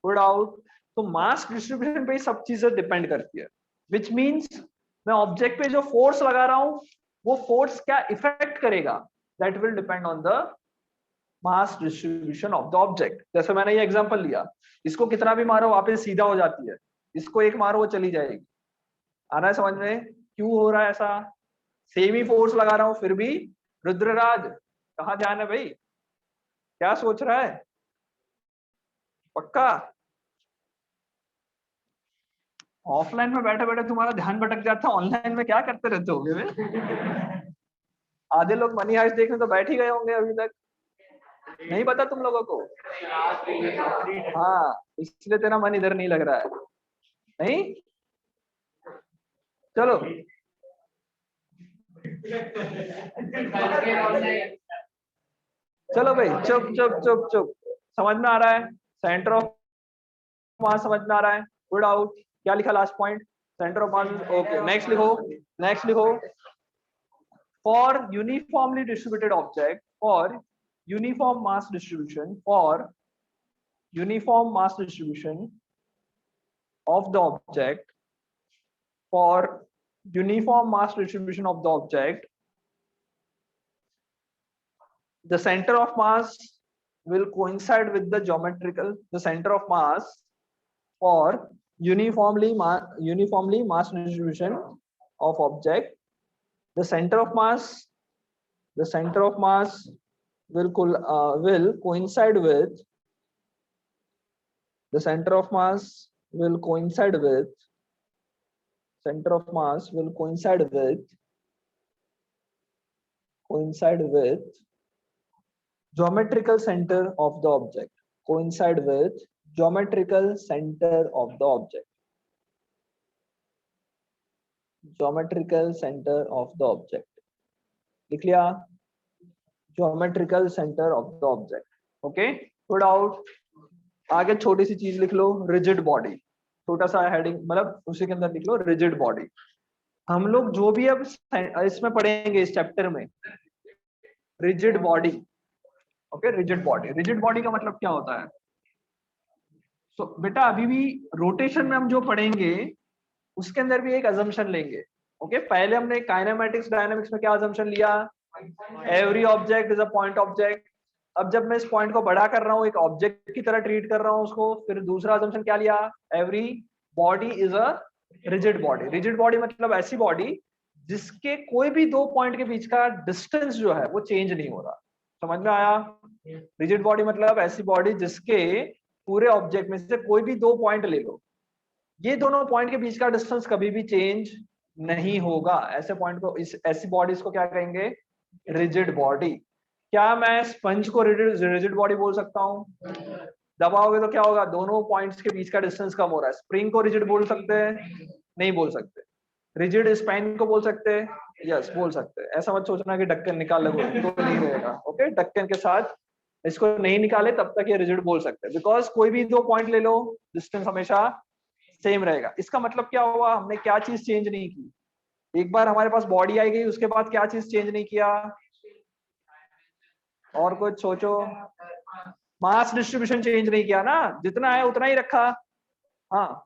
Good out. तो मास डिस्ट्रीब्यूशन पे ही सब चीजें डिपेंड करती है। विच मीन्स मैं ऑब्जेक्ट पे जो फोर्स लगा रहा हूं वो फोर्स क्या इफेक्ट करेगा, that will depend on the mass distribution of the object. जैसे मैंने ये एग्जांपल लिया, इसको कितना भी मारो वापस सीधा हो जाती है, इसको एक मारो वो चली जाएगी। आ रहा है समझ में क्यों हो रहा है ऐसा? सेम ही फोर्स लगा रहा हूं फिर भी। रुद्रराज कहाँ ध्यान है भाई? क्या सोच रहा है? पक्का? ऑफलाइन में बैठे बैठे तुम्हारा ध्यान भटक जाता है, ऑनलाइन में क्या करते रहते होगे वे? आधे लोग मनी हाइस्ट देखने तो बैठ ही गए होंगे अभी तक, नहीं पता तुम लोगों को? हाँ, इसलिए तेरा मन इधर नहीं लग रहा है, नहीं? चलो चलो भाई, चुप चुप चुप चुप। समझ में आ रहा है? सेंटर ऑफ मास समझ में आ रहा है? Good out. क्या लिखा last point? Centre of mass. Okay, next लिखो, नेक्स्ट लिखो। For uniformly distributed object, for uniform mass distribution, for uniform mass distribution of the object, for uniform mass distribution of the object, the center of mass will coincide with the geometrical, the center of mass for uniformly mass distribution of object, the center of mass will coincide with the center of mass will coincide with geometrical center of the object, coincide with geometrical center of the object, geometrical center of the object। लिख लिया? geometrical center of the object। Okay, good out. आगे छोटी सी चीज लिख लो, rigid body. छोटा सा heading, मतलब उसी के अंदर लिख लो रिजिड बॉडी। हम लोग जो भी अब इसमें पढ़ेंगे इस चैप्टर में, rigid body. Okay, rigid body. Rigid body का मतलब क्या होता है? सो बेटा अभी भी रोटेशन में हम जो पढ़ेंगे उसके अंदर भी एक अजम्पशन लेंगे। ओके, पहले हमने काइनेमेटिक्स डायनामिक्स में क्या अजम्पशन लिया? Every object is a point object. अब जब मैं इस पॉइंट को बड़ा कर रहा हूँ, एक ऑब्जेक्ट की तरह ट्रीट कर रहा हूँ उसको, फिर दूसरा अजम्पशन क्या लिया? Every body is a rigid body. Rigid body मतलब ऐसी बॉडी जिसके कोई भी दो पॉइंट के बीच का डिस्टेंस जो है वो चेंज नहीं हो रहा। समझ में आया? रिजिड बॉडी मतलब ऐसी बॉडी जिसके पूरे ऑब्जेक्ट में से कोई भी दो पॉइंट ले लो, ये दोनों पॉइंट के बीच का डिस्टेंस कभी भी चेंज नहीं होगा। ऐसे पॉइंट को, ऐसी बॉडीज को क्या कहेंगे? Rigid body. क्या मैं स्पंज को रिजिड बॉडी बोल सकता हूँ? दबाओगे तो क्या होगा? दोनों पॉइंट्स के बीच का डिस्टेंस कम हो रहा है। स्प्रिंग को रिजिड बोल सकते हैं? नहीं बोल सकते। रिजिड स्पाइन को बोल सकते हैं? यस, बोल सकते हैं। ऐसा मत सोचना कि ढक्कन निकाल लगो तो नहीं रहेगा। ओके, ढक्कन के साथ इसको नहीं निकाले तब तक ये रिजिड बोल सकते हैं, बिकॉज कोई भी दो पॉइंट ले लो, डिस्टेंस हमेशा सेम रहेगा। इसका मतलब क्या हुआ? हमने क्या चीज चेंज नहीं की? एक बार हमारे पास बॉडी आई गई, उसके बाद क्या चीज चेंज नहीं किया? और कुछ सोचो। मास डिस्ट्रीब्यूशन चेंज नहीं किया ना, जितना है उतना ही रखा। हाँ,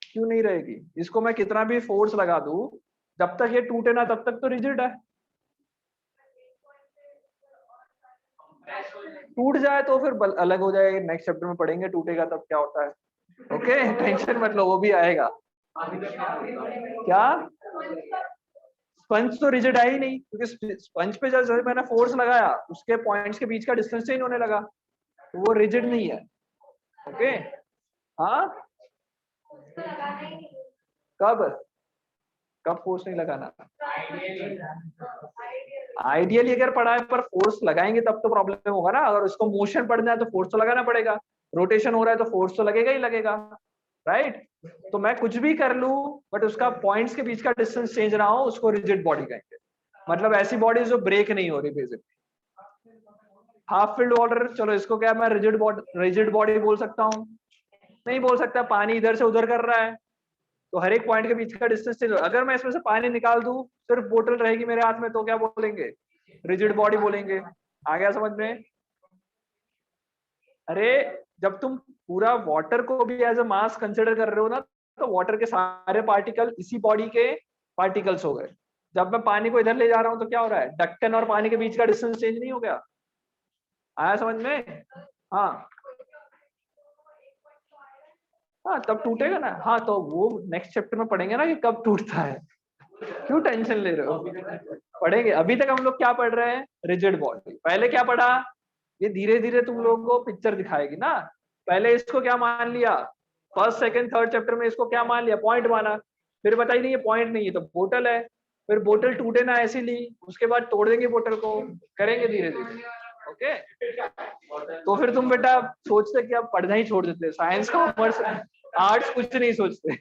क्यों नहीं रहेगी? इसको मैं कितना भी फोर्स लगा दूं, जब तक ये टूटे ना तब तक तो रिजिड है। टूट जाए तो फिर अलग हो जाएगा, नेक्स्ट चैप्टर में पढ़ेंगे टूटेगा तब क्या होता है। ओके, टेंशन मत लो, वो भी आएगा। क्या? स्पंज तो रिजिड है ही नहीं, क्योंकि स्पंज पे जब मैंने फोर्स लगाया उसके पॉइंट्स के बीच का डिस्टेंस चेंज होने लगा, तो वो रिजिड नहीं है। ओके, हाँ, कब कब फोर्स नहीं लगाना? आइडियली अगर पढ़ा है पर फोर्स लगाएंगे तब तो प्रॉब्लम होगा ना। अगर उसको मोशन पढ़ना है तो फोर्स तो लगाना पड़ेगा, रोटेशन हो रहा है तो फोर्स तो लगेगा ही लगेगा, राइट? तो मैं कुछ भी कर लूं बट उसका पॉइंट्स के बीच का डिस्टेंस चेंज ना हो, उसको रिजिड बॉडी कहेंगे। मतलब ऐसी बॉडी जो ब्रेक नहीं हो रही बेसिकली। हाफ फिल्ड वाटर, चलो इसको क्या मैं रिजिड बॉडी बोल सकता हूँ? नहीं बोल सकता। पानी इधर से उधर कर रहा है तो हर एक पॉइंट के बीच का डिस्टेंस चेंज। अगर मैं इसमें से पानी निकाल दूं, सिर्फ बोतल रहेगी मेरे हाथ में, तो क्या बोलेंगे? रिजिड बॉडी बोलेंगे। आ गया समझ में? अरे, जब तुम पूरा वाटर को भी एज अ मास कंसिडर कर रहे हो ना, तो वाटर के सारे पार्टिकल इसी बॉडी के पार्टिकल्स हो गए। जब मैं पानी को इधर ले जा रहा हूं तो क्या हो रहा है? ढक्कन और पानी के बीच का डिस्टेंस चेंज नहीं हो गया? आया समझ में? हाँ हाँ, तब टूटेगा ना। हाँ, तो वो नेक्स्ट चैप्टर में पढ़ेंगे ना कि कब टूटता है। क्यों टेंशन ले रहे हो? पढ़ेंगे। अभी तक हम लोग क्या पढ़ रहे हैं? Rigid body. पहले क्या पढ़ा? ये धीरे धीरे तुम लोगों को पिक्चर दिखाएगी ना पहले इसको क्या मान लिया, फर्स्ट सेकंड थर्ड चैप्टर में इसको क्या मान लिया, पॉइंट माना। फिर बताइए नहीं ये पॉइंट नहीं है तो बोतल है, फिर बोतल टूटे ना ऐसी ली, उसके बाद तोड़ देंगे बोतल को, करेंगे धीरे धीरे। ओके, तो फिर तुम बेटा सोचते कि अब पढ़ना ही छोड़ देते, साइंस कॉमर्स आर्ट्स कुछ नहीं सोचते।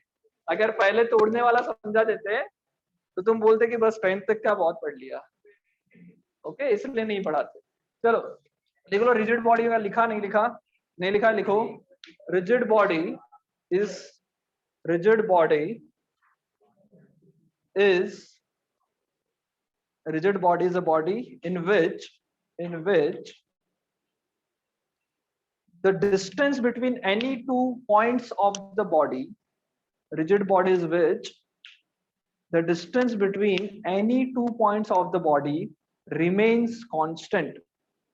अगर पहले तोड़ने वाला समझा देते तो तुम बोलते कि बस 10th तक का बहुत पढ़ लिया। ओके, इसलिए नहीं पढ़ाते। चलो लिख लो, रिजिड बॉडी का लिखा नहीं लिखा, नहीं लिखा लिखो। Rigid body is, rigid body is, rigid body is a body in which the distance between any two points of the body, rigid body is which the distance between any two points of the body remains constant.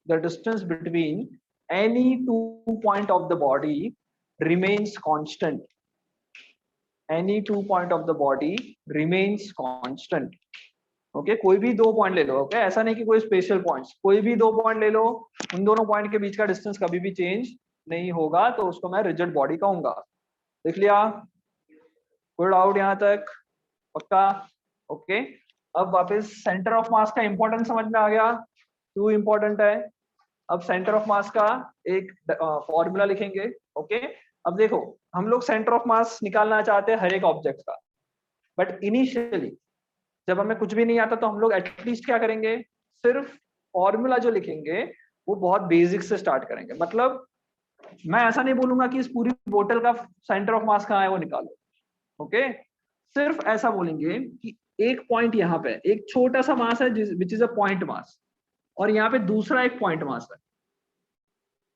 The distance between any two point of the body remains constant. Any two point of the body remains constant. Okay, कोई भी दो point ले लो। Okay, ऐसा नहीं कि कोई special points, कोई भी दो पॉइंट ले लो, उन दोनों पॉइंट के बीच का डिस्टेंस कभी भी चेंज नहीं होगा, तो उसको मैं रिजिड बॉडी कहूंगा। देख लिया, कोई डाउट यहाँ तक, पक्का? ओके, अब वापस सेंटर ऑफ मास का इंपॉर्टेंस समझ में आ गया, क्यों इंपॉर्टेंट है। अब सेंटर ऑफ मास का एक फॉर्मूला लिखेंगे। ओके, अब देखो हम लोग सेंटर ऑफ मास निकालना चाहते हैं हर एक ऑब्जेक्ट का, बट इनिशियली जब हमें कुछ भी नहीं आता तो हम लोग एटलीस्ट क्या करेंगे, सिर्फ फॉर्मूला जो लिखेंगे वो बहुत बेसिक से स्टार्ट करेंगे। मतलब मैं ऐसा नहीं बोलूंगा कि इस पूरी बोतल का सेंटर ऑफ मास कहाँ है वो निकालो। ओके, सिर्फ ऐसा बोलेंगे कि एक पॉइंट यहाँ पे, एक छोटा सा मास है which is a point mass, और यहाँ पे दूसरा एक पॉइंट मास है,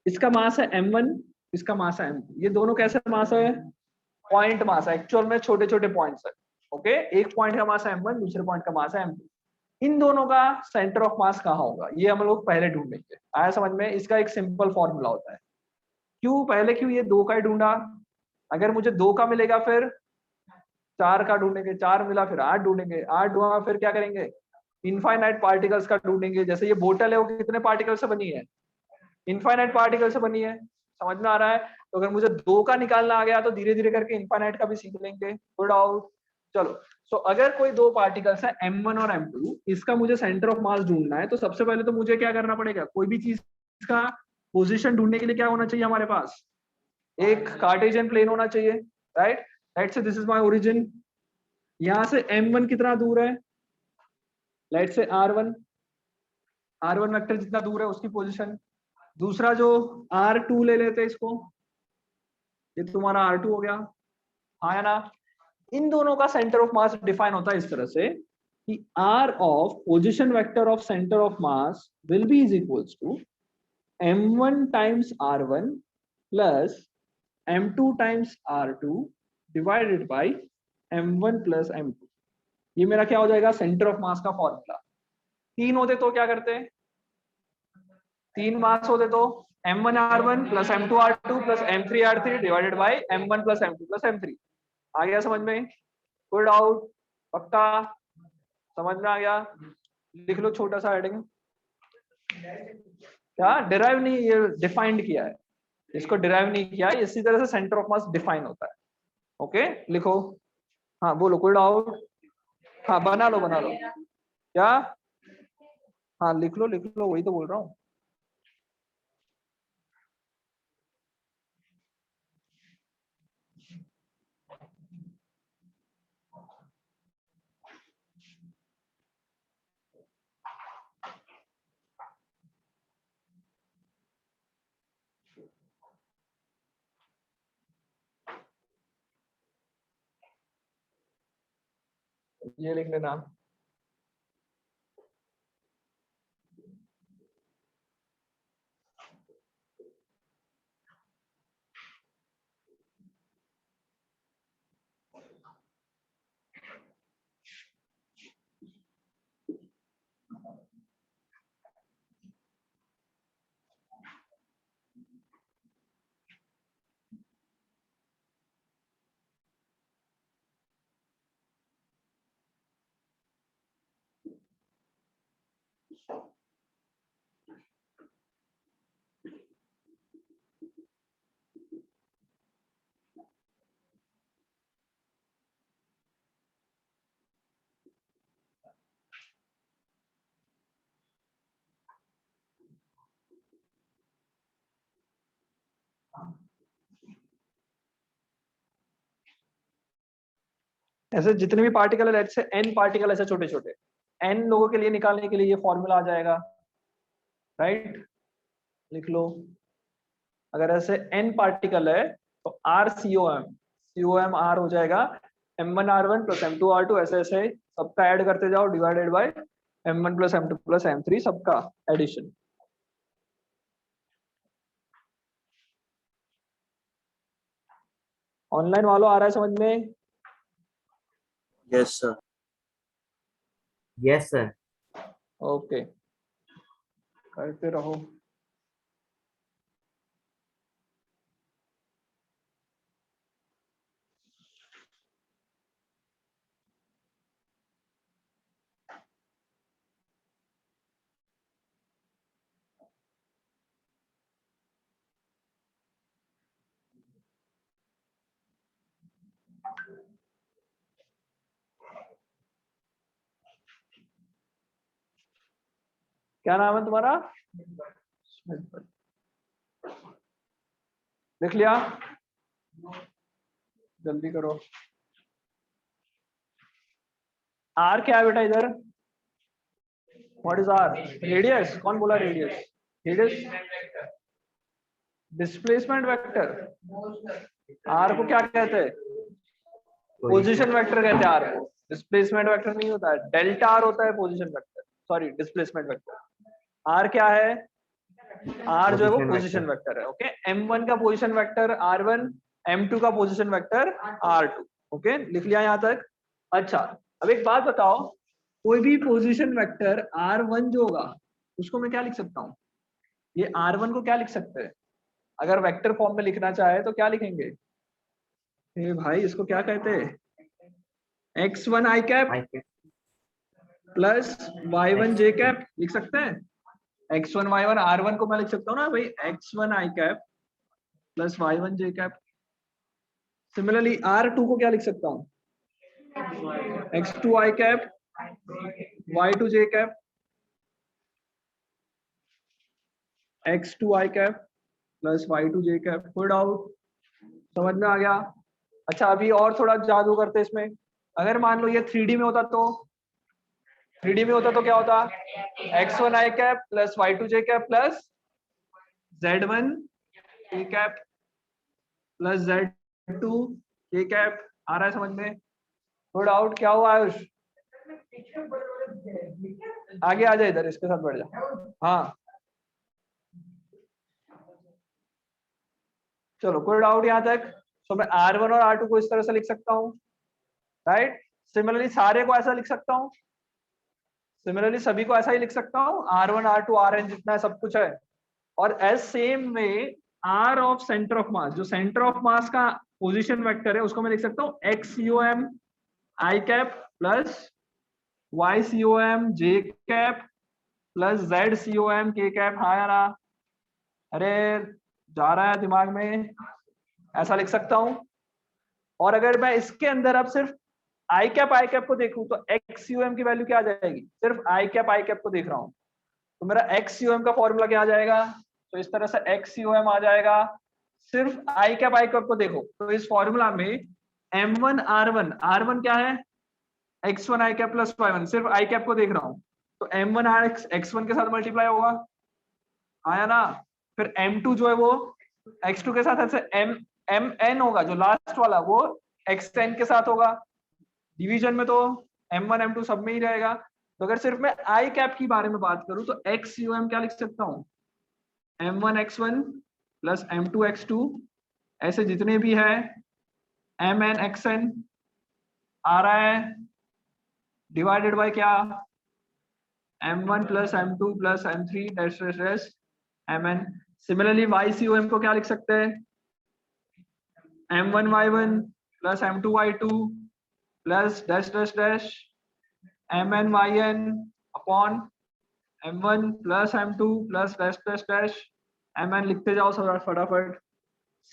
इसका मास है m1, इसका मास है m2। ये दोनों कैसे मास है, पॉइंट मास है, एक्चुअल में छोटे छोटे पॉइंट्स है। ओके, एक पॉइंट का मास है m1, दूसरे पॉइंट का मास है m2। इन दोनों का सेंटर ऑफ मास कहाँ होगा ये हम लोग पहले ढूंढेंगे। आया समझ में? इसका एक सिंपल फॉर्मूला होता है। क्यों पहले, क्यों ये दो का ही ढूंढा, अगर मुझे दो का मिलेगा फिर चार का ढूंढेंगे, चार मिला फिर आठ ढूंढेंगे, आठ ढूंढा फिर क्या करेंगे, इनफाइनाइट पार्टिकल्स का ढूंढेंगे। जैसे ये बोतल है वो कितने पार्टिकल से बनी है, इनफाइनाइट पार्टिकल से बनी है। समझ में आ रहा है? तो अगर मुझे दो का निकालना आ गया तो धीरे धीरे करके इनफाइनाइट का भी सीख लेंगे। Good out. चलो, सो अगर कोई दो पार्टिकल्स है m1 और m2, इसका मुझे सेंटर ऑफ मास ढूंढना है, तो सबसे पहले तो मुझे क्या करना पड़ेगा, कोई भी चीज का पोजीशन ढूंढने के लिए क्या होना चाहिए हमारे पास, एक कार्टेशियन प्लेन होना चाहिए, right. Let's say this is my origin, यहां से m1 कितना दूर है, लेट्स से r1 वेक्टर जितना दूर है उसकी पोजीशन। दूसरा जो r2 ले लेते हैं इसको, ये तुम्हारा r2 हो गया, हाँ या ना। इन दोनों का सेंटर ऑफ मास डिफाइन होता है इस तरह से कि r of position vector of centre of mass will be is equals to m1 times r1 plus m2 times r2 divided by m1 plus m2। ये मेरा क्या हो जाएगा, सेंटर ऑफ मास का फॉर्मूला। तीन होते तो क्या करते, तीन मास होते तो m1 r1 plus m2 r2 plus m3 r3 divided by m1 plus m2 plus m3। आ गया समझ में? कोई डाउट? पक्का समझ में आ गया? लिख लो छोटा सा हेडिंग, क्या डिराइव नहीं, ये डिफाइंड किया है, इसको डिराइव नहीं किया है। इसी तरह से सेंटर ऑफ मास डिफाइन होता है। ओके, लिखो। हाँ बोलो, कोई डाउट? हाँ बना लो बना लो। क्या? हाँ लिख लो, वही तो बोल रहा हूँ। ये लिख लेना। ऐसे जितने भी पार्टिकल है, लेट्स से n पार्टिकल ऐसे छोटे छोटे, n लोगों के लिए निकालने के लिए ये फॉर्मूला आ जाएगा, राइट? लिख लो। अगर ऐसे n पार्टिकल है तो COM R हो जाएगा M1R1 प्लस M2R2, ऐसे ऐसे सबका ऐड करते जाओ, divided by M1 plus M2 plus M3 सबका एडिशन। ऑनलाइन वालों आ रहा है समझ में? Yes sir. Yes sir. Okay, करते रहो। क्या नाम है तुम्हारा? लिख लिया? जल्दी करो। आर क्या है बेटा इधर? What is R? रेडियस। कौन बोला radius? Radius displacement vector. R को क्या कहते हैं? पोजीशन वेक्टर कहते हैं आर को। डिस्प्लेसमेंट वेक्टर नहीं होता है, डेल्टा आर होता है position vector, sorry displacement vector. R क्या है? आर जो है वो पोजीशन वेक्टर है। ओके, M1 का पोजीशन वेक्टर R1, M2 का पोजीशन वेक्टर R2। ओके, लिख लिया यहाँ तक? अच्छा, अब एक बात बताओ, कोई भी पोजीशन वेक्टर R1 जो होगा उसको मैं क्या लिख सकता हूँ? ये R1 को क्या लिख सकते हैं? अगर वेक्टर फॉर्म में लिखना चाहे तो क्या लिखेंगे? ए भाई, इसको क्या कहते हैं? x1 i cap plus y1 j cap लिख सकते हैं। x1 y1 R1 को मैं लिख सकता हूँ ना भाई, x1 i cap plus y1 j cap. Similarly R2 को क्या लिख सकता हूँ? x2 i cap y2 j cap x2 i cap plus y2 j cap. कोई डाउट? समझ में आ गया? अच्छा, अभी और थोड़ा जादू करते इसमें। अगर मान लो ये 3D में होता तो, 3D में होता तो क्या होता? x1 i cap plus y2 j cap plus z1 k cap plus z2 k cap. आ रहा है समझ में? थोड़ा डाउट? क्या हुआ आयुष? आगे आ जाए, इधर इसके साथ बढ़ जा। हाँ चलो, कोई डाउट यहाँ तक? तो मैं R1 और R2 को इस तरह से लिख सकता हूँ, राइट? सिमिलरली सारे को ऐसा लिख सकता हूँ, सिमिलरली सभी को ऐसा ही लिख सकता हूँ, R1 R2 Rn जितना है सब कुछ है। और एज सेम में R ऑफ सेंटर ऑफ मास, जो सेंटर ऑफ मास का पोजीशन वेक्टर है उसको मैं लिख सकता हूँ XCOM I cap plus YCOM J cap plus ZCOM K cap. हाँ या ना? अरे जा रहा है दिमाग में? ऐसा लिख सकता हूँ। और अगर मैं इसके अंदर अब सिर्फ आई कैप को देखूं तो XCOM की वैल्यू क्या आ जाएगी? सिर्फ आई कैप को देख रहा हूं तो मेरा XCOM का फॉर्मूला क्या आ जाएगा? तो इस तरह से XCOM आ जाएगा। सिर्फ आई कैप को देखो तो इस फॉर्मूला में M1 R1 क्या है? x1 i cap plus y1। सिर्फ आई कैप को देख रहा हूं तो M1 x1 के साथ मल्टीप्लाई होगा, आया ना? फिर M2 जो है वो x2 के साथ ऐसे mn होगा, जो लास्ट वाला वो xn के साथ होगा। डिवीजन में तो M1 M2 सब में ही रहेगा। तो अगर सिर्फ मैं आई कैप की बारे में बात करूं तो XCOM क्या लिख सकता हूं? M1 x1 plus M2 x2, ऐसे जितने भी है mn xn आ रहा है, डिवाइडेड बाय क्या? M1 plus M2 plus M3 dash dash dash mn। Similarly YCOM को क्या लिख सकते हैं? M1 y1 plus M2 y2 plus dash dash dash mn yn upon M1 plus M2 plus dash dash dash mn। लिखते जाओ सब फटाफट।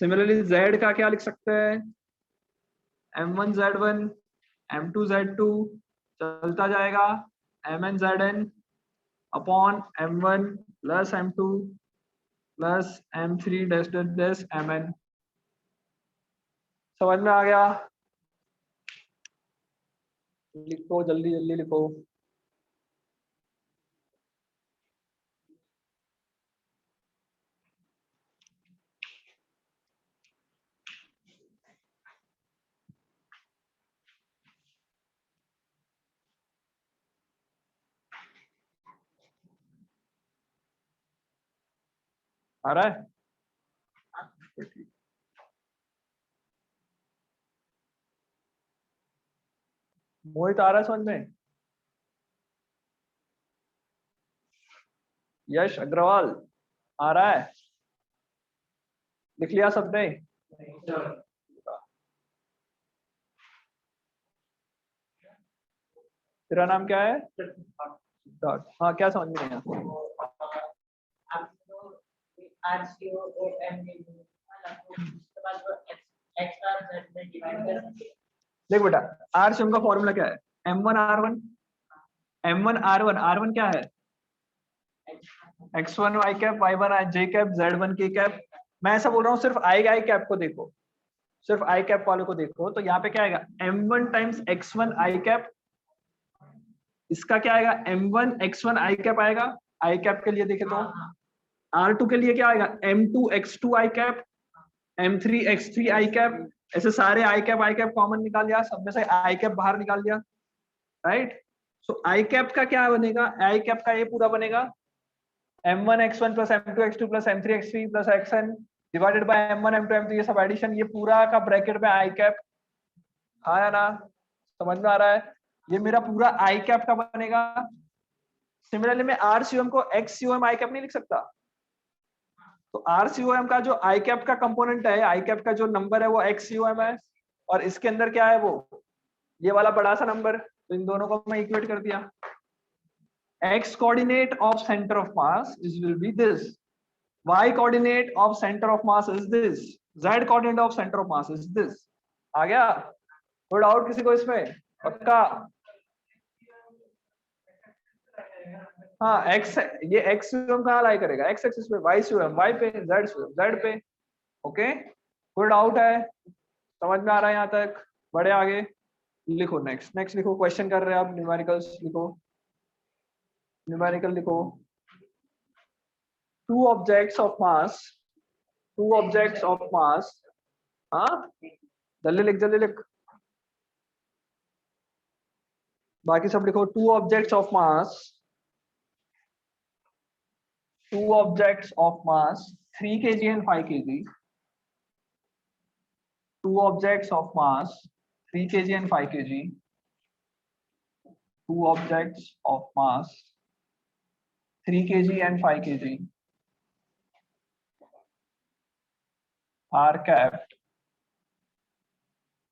Similarly Z का क्या लिख सकते हैं? M1 Z1 M2 Z2 चलता जाएगा mn Zn upon M1 plus M2 plus M3 dash dash dash mn। समझ में आ गया? लिखो जल्दी जल्दी लिखो। आ रहा है? मोहित आ रहा है समझ में? यश अग्रवाल आ रहा है? लिख लिया सबने? तेरा नाम क्या है? सिद्धार्थ। हाँ, क्या समझ में नहीं आया? देख बेटा, आर का फॉर्मूला क्या है? M1 R1, R1 क्या है? X1 Y cap, Y1 J cap, Z1 K cap. मैं ऐसा बोल रहा हूँ, सिर्फ आई कैप को देखो, सिर्फ आई कैप वाले को देखो, तो यहाँ पे क्या आएगा? M1 टाइम्स X1 आई कैप। इसका क्या आएगा? M1 X1 आई कैप आएगा। आई कैप के लिए देखे तो R2 के लिए क्या आएगा? M2 X2 आई कैप, M3 X3 आई कैप। ऐसे सारे आई कैप कॉमन निकाल लिया, सब में से आई कैप बाहर निकाल दिया, राइट? सो आई कैप का क्या बनेगा? आई कैप का ये पूरा बनेगा M1 X1 plus M2 X2 plus M3 X3 plus XN divided by M1 M2 M3, ये सब एडिशन, ये पूरा का ब्रैकेट में आई कैप। हाँ या ना? समझ में आ रहा है? ये मेरा पूरा आई कैप का बनेगा। सिमिलरली मैं RCOM को XCOM आई कैप नहीं लिख सकता? तो RCOM का जो आई कैप का कंपोनेंट है, आई कैप का जो नंबर है वो XCOM है, और इसके अंदर क्या है? वो ये वाला बड़ा सा नंबर। तो इन दोनों को मैं इक्वेट कर दिया। X coordinate of center of mass will be this. Y coordinate of center of mass is this. Z coordinate of center of mass is this. आ गया? कोई डाउट किसी को इसमें? पक्का? हाँ, x, ये x सीओएम कहाँ लाई करेगा? x एक्सिस पे, y सीओएम y पे, z सीओएम z पे। ओके, कोई डाउट है? समझ में आ रहा है यहाँ तक? बढ़े आगे, लिखो नेक्स्ट लिखो। क्वेश्चन कर रहे हैं आप, न्यूमेरिकल्स लिखो, न्यूमेरिकल लिखो। two objects of mass, हाँ जल्दी लिख जल्दी लिख, बाकी सब लिखो। two objects of mass 3 kg and 5 kg, 2 objects of mass 3 kg and 5 kg, 2 objects of mass 3 kg and 5 kg are kept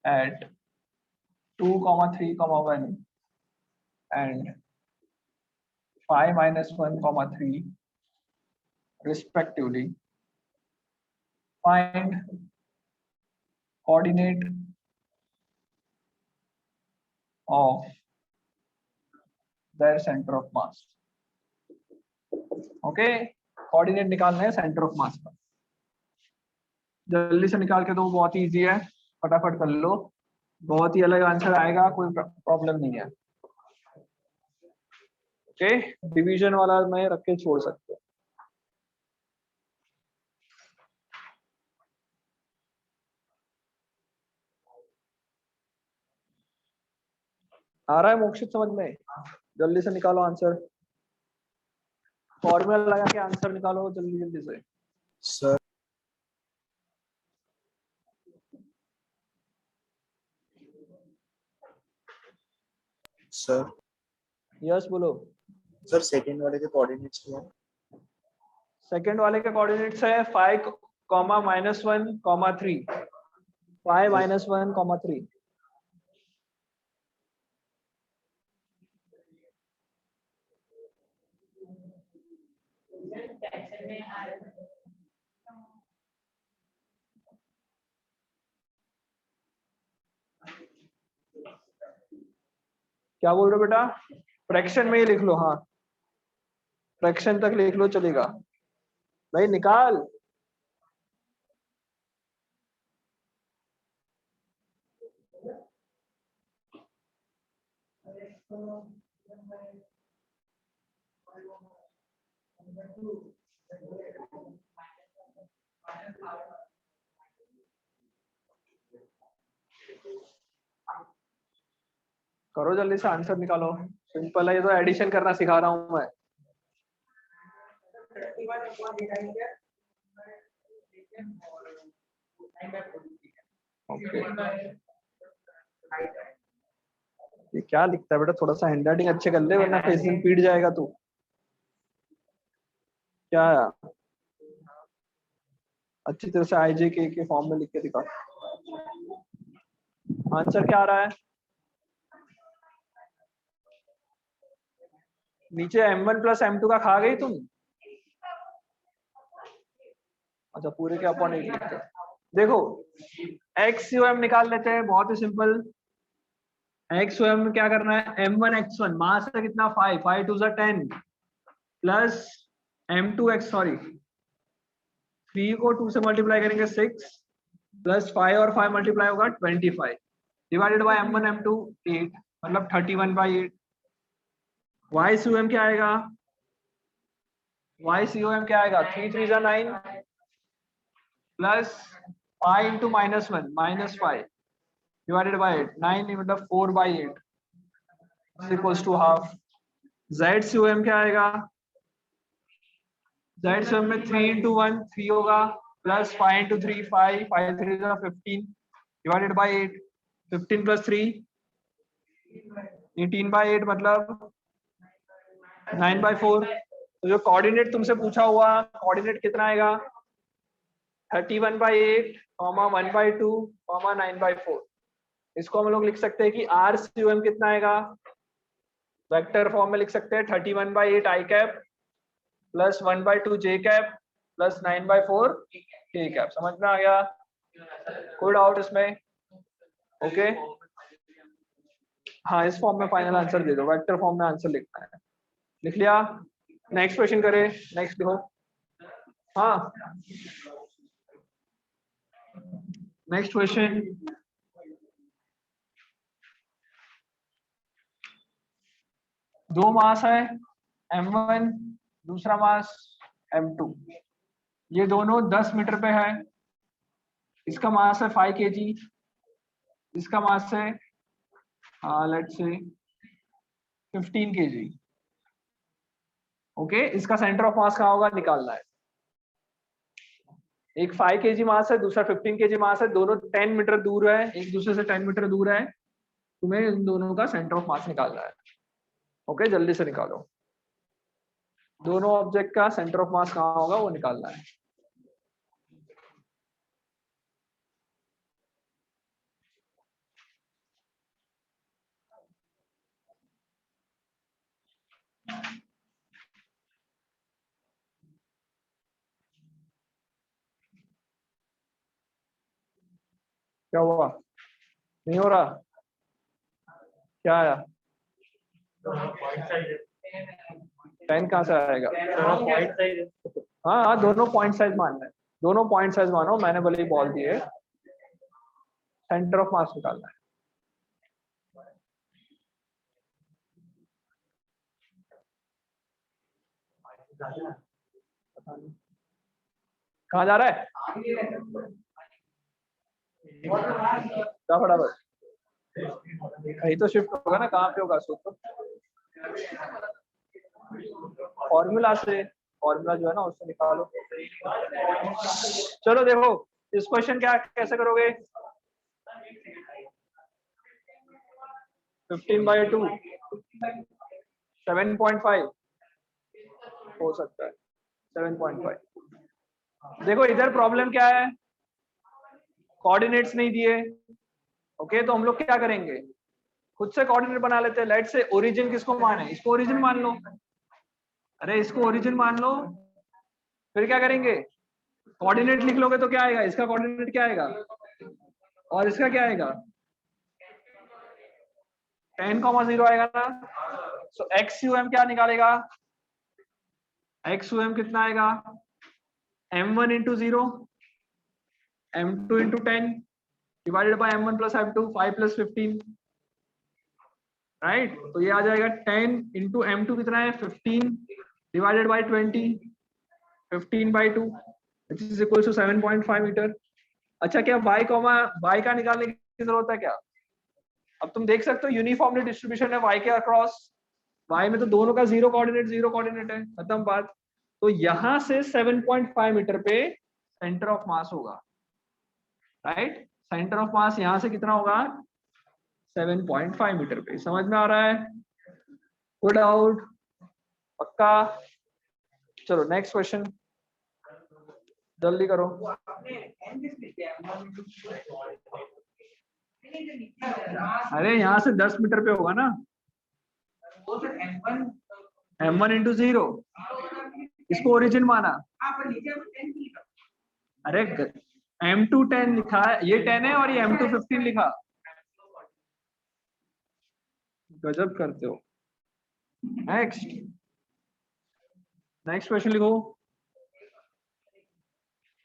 at 2, 3, 1 and 5 minus 1, 3 respectively. Find coordinate of their center of mass. Okay, coordinate निकालना है centre of मास का। जल्दी से निकाल के दो, बहुत ही easy है, फटाफट कर लो, बहुत ही अलग आंसर आएगा, कोई प्रॉब्लम नहीं है। ओके, डिवीजन वाला मैं रख के छोड़ सकते हो। आ रहा है मोक्षित समझ में? जल्दी से निकालो आंसर, फॉर्मूला लगा के आंसर निकालो जल्दी जल्दी से। सर सर यस बोलो। सर सेकंड वाले के कोऑर्डिनेट्स क्या है? सेकंड वाले के कोऑर्डिनेट्स है 5, -1, 3। 5, -1, 3। क्या बोल रहे हो बेटा? फ्रैक्शन में ही लिख लो, हाँ फ्रैक्शन तक लिख लो, चलेगा भाई। निकाल, करो जल्दी से, आंसर निकालो। सिंपल है ये तो, एडिशन करना सिखा रहा हूं मैं। ओके, ये क्या लिखता है बेटा, थोड़ा सा हैंडराइटिंग अच्छे कर ले वरना फेस दिन पीट जाएगा तू। क्या है? अच्छी तरह से आईजे के फॉर्म में लिख के दिखा। आंसर क्या आ रहा है? नीचे m1 प्लस m2 का खा गई तुम? अच्छा, पूरे के अपॉन 8 लिखते हैं। देखो XUM निकाल लेते हैं, बहुत ही सिंपल। XUM में क्या करना है, m1 x1 मास है कितना 5, 5 2 10 प्लस m2 x सॉरी 3 को 2 से मल्टीप्लाई करेंगे 6 प्लस 5 और 5 मल्टीप्लाई होगा 25 डिवाइडेड बाय m1 m2 8 मतलब 31/8। YCOM क्या आएगा? YCOM क्या आएगा? 3 3 9 प्लस 5 इंटू -1 -5 डिवाइडेड बाय 8 9 मतलब 4/8 इक्वल्स टू हाफ। ZCOM क्या आएगा? ZCOM में 3 इंटू 1 3 होगा plus 5 into 3 5 5 3 15 divided by 8 15 plus 3 18/8 मतलब 9/4। तो जो कोऑर्डिनेट तुमसे पूछा हुआ कोऑर्डिनेट कितना आएगा? 31/8 1/2 9/4। इसको हम लोग लिख सकते हैं कि RCOM कितना आएगा? वेक्टर फॉर्म में लिख सकते हैं 31/8 i cap plus 1/2 j cap plus 9/4 k cap. समझ में आ गया? कोई डाउट इसमें? ओके हाँ, इस फॉर्म में फाइनल आंसर दे दो, वेक्टर फॉर्म में आंसर लिखना है। लिख लिया? नेक्स्ट क्वेश्चन करें, नेक्स्ट लिखो। हाँ नेक्स्ट क्वेश्चन। दो मास है m1 दूसरा मास m2, ये दोनों 10 मीटर पे है। इसका मास है 5 kg, इसका मास है लेट्स से 15 kg। ओके, इसका सेंटर ऑफ मास कहाँ होगा निकालना है। एक 5 kg मास है, दूसरा 15 kg मास है, दोनों 10 मीटर दूर है, एक दूसरे से 10 मीटर दूर है। तुम्हें इन दोनों का सेंटर ऑफ मास निकालना है। ओके जल्दी से निकालो, दोनों ऑब्जेक्ट का सेंटर ऑफ मास कहाँ होगा वो निकालना है। क्या हुआ? नहीं हो रहा? क्या आया? 10 कहाँ से आएगा? हाँ हाँ, दोनों पॉइंट साइज मानना है, दोनों पॉइंट साइज मानो। मैंने भले ही बॉल दिए, सेंटर ऑफ मास निकालना है। कहाँ जा रहा है? क्या फटाफट, कहीं तो शिफ्ट होगा ना, कहाँ पे होगा? सोचो फॉर्मूला से, फॉर्मूला जो है ना उससे निकालो। चलो देखो इस क्वेश्चन क्या कैसे करोगे। 15/2 7.5 हो सकता है, 7.5। देखो इधर प्रॉब्लम क्या है, कोऑर्डिनेट्स नहीं दिए। ओके तो हम लोग क्या करेंगे, खुद से कोऑर्डिनेट बना लेते हैं। लेट से ओरिजिन किसको माने, इसको ओरिजिन मान लो। अरे इसको ओरिजिन मान लो, फिर क्या करेंगे, कोऑर्डिनेट लिख लोगे तो क्या आएगा, इसका कोऑर्डिनेट क्या आएगा और इसका क्या आएगा, 10,0 आएगा ना। सो XUM क्या निकालेगा, XUM कितना आएगा, m1 into 0 m2 into 10 divided by m1 plus m2 5 plus 15 right. तो ये आ जाएगा 10 इंटू m2 कितना है 15 divided by 20, 15/2 which is equal to 7.5 metre. अच्छा क्या y का निकालने की जरूरत है क्या? अब तुम देख सकते हो यूनिफॉर्मली डिस्ट्रीब्यूशन है y के अक्रॉस, y में तो दोनों का जीरो कोऑर्डिनेट है, खत्म बात। तो यहां से 7.5 मीटर पे सेंटर ऑफ मास होगा, राइट। सेंटर ऑफ मास यहां से कितना होगा 7.5 मीटर पे। समझ में आ रहा है? गुड आउट, पक्का। चलो नेक्स्ट क्वेश्चन, जल्दी करो। अरे यहाँ से 10 मीटर पे होगा ना, m1 इंटू 0, इसको ओरिजिन माना। अरे m2 10 लिखा है, ये 10 है और ये m2 15 लिखा। गजब करते हो। नेक्स्ट क्वेश्चन लिखो।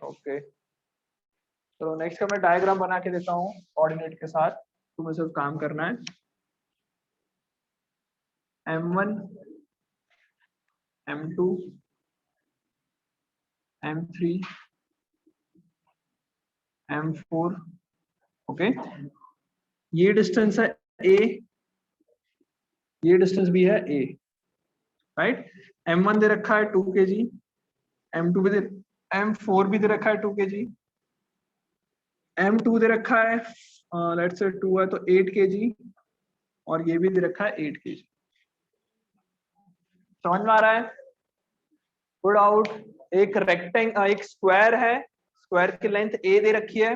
ओके चलो नेक्स्ट का मैं डायग्राम बना के देता हूँ कोऑर्डिनेट के साथ, तुम्हें सिर्फ काम करना है। m1 m2 m3 m4, okay. ये डिस्टेंस है a, ये डिस्टेंस भी है a, राइट। m1 दे रखा है 2 kg, m2 भी दे, m4 भी दे रखा है 2 kg, m2 दे रखा है लेट्स से 2 है तो 8 kg, और ये भी दे रखा है 8 kg। समझ में आ रहा है? Good out. एक स्क्वायर है, स्क्वायर की लेंथ a दे रखी है,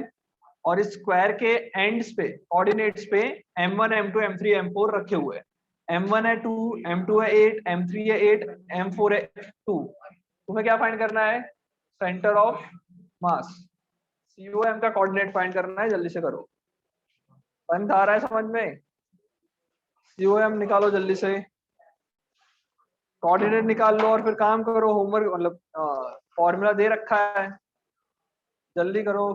और इस स्क्वायर के एंड्स पे कोऑर्डिनेट्स पे m1 m2 m3 m4 रखे हुए हैं। m1 है 2, m2 है 8, m3 है 8, m4 है 2। तुम्हें क्या फाइंड करना है? सेंटर ऑफ मास, COM का कोऑर्डिनेट फाइंड करना है। जल्दी से करो, पंथ आ रहा है समझ में? COM निकालो जल्दी से, कोऑर्डिनेट निकाल लो और फिर काम करो। होमवर्क मतलब फॉर्मूला दे रखा है, जल्दी करो।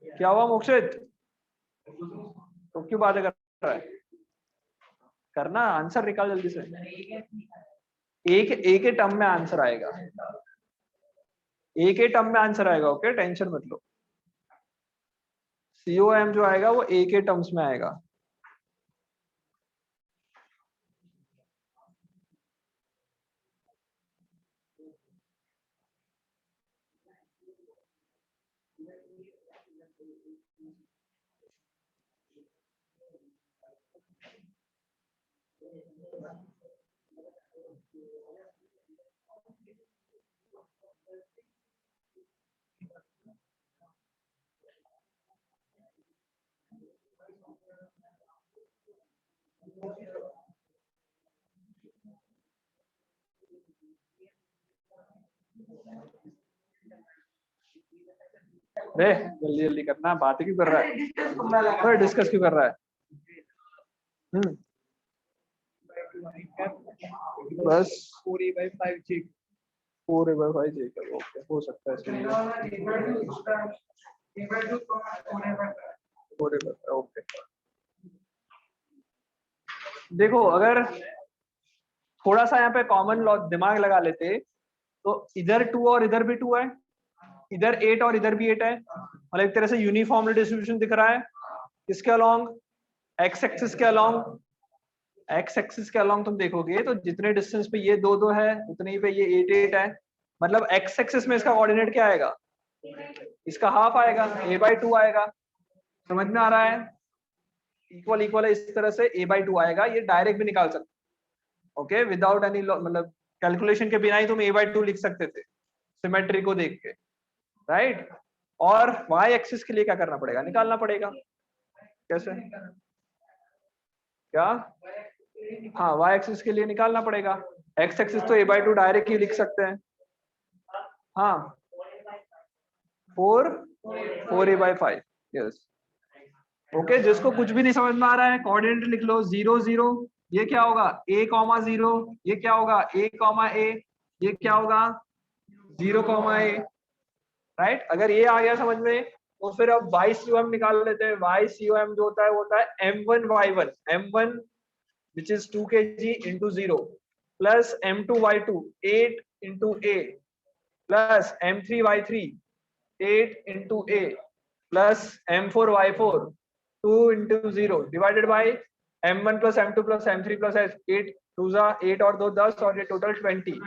क्या हुआ मोक्षित, तो क्यों बातें कर रहा है? करना, आंसर निकाल जल्दी से। एक ही टर्म में आंसर आएगा, एक ही टर्म में आंसर आएगा, ओके टेंशन मत लो। COM जो आएगा वो एक ही टर्म्स में आएगा। रे जल्दी जल्दी करना, बात क्यों कर रहा है? डिस्कस क्यों कर रहा है? बस 4a/5 j, 4a/5 j, okay हो सकता है इसमें। ओके देखो, अगर थोड़ा सा यहाँ पे कॉमन लॉ दिमाग लगा लेते तो इधर 2 और इधर भी 2 है, इधर 8 और इधर भी 8 है, मतलब एक तरह से यूनिफॉर्मली डिस्ट्रीब्यूशन दिख रहा है। इसके अलोंग एक्स एक्सिस के अलोंग, एक्स एक्सिस के अलोंग तुम देखोगे तो जितने डिस्टेंस पे ये 2 2 है उतने ही पे ये 8 8 है। मतलब एक्स एक्सिस में इसका कोऑर्डिनेट क्या आएगा? इसका हाफ आएगा, a/2 आएगा। समझ में आ रहा है? इक्वल इक्वल है, इस तरह से a/2 आएगा। ये डायरेक्ट भी निकाल सकते, ओके, विदाउट एनी मतलब कैलकुलेशन के बिना ही तुम a/2 लिख सकते थे सिमेट्री को देख के, राइट। और y एक्सिस के लिए क्या करना पड़ेगा? निकालना पड़ेगा। कैसे? क्या? हाँ, y एक्सिस के लिए निकालना पड़ेगा। x एक्सिस तो a/2 डायरेक्ट ही लिख सकते हैं। हाँ 4a/5, यस। ओके, जिसको कुछ भी नहीं समझ में आ रहा है कोऑर्डिनेट लिख लो 0 0। ये क्या होगा? a,0, ये क्या होगा? a,a, ये क्या होगा? 0, a। राइट। अगर ये आ गया समझ में तो फिर अब YCOM निकाल लेते हैं। YCOM जो होता है वो होता है M1Y1, M1 which is 2 kg into 0 plus M2Y2 8 into A plus M3Y3 8 into A plus M4Y4 2 into 0 divided by M1 plus M2 plus M3 plus 8 8 और 2 10 और ये टोटल 20,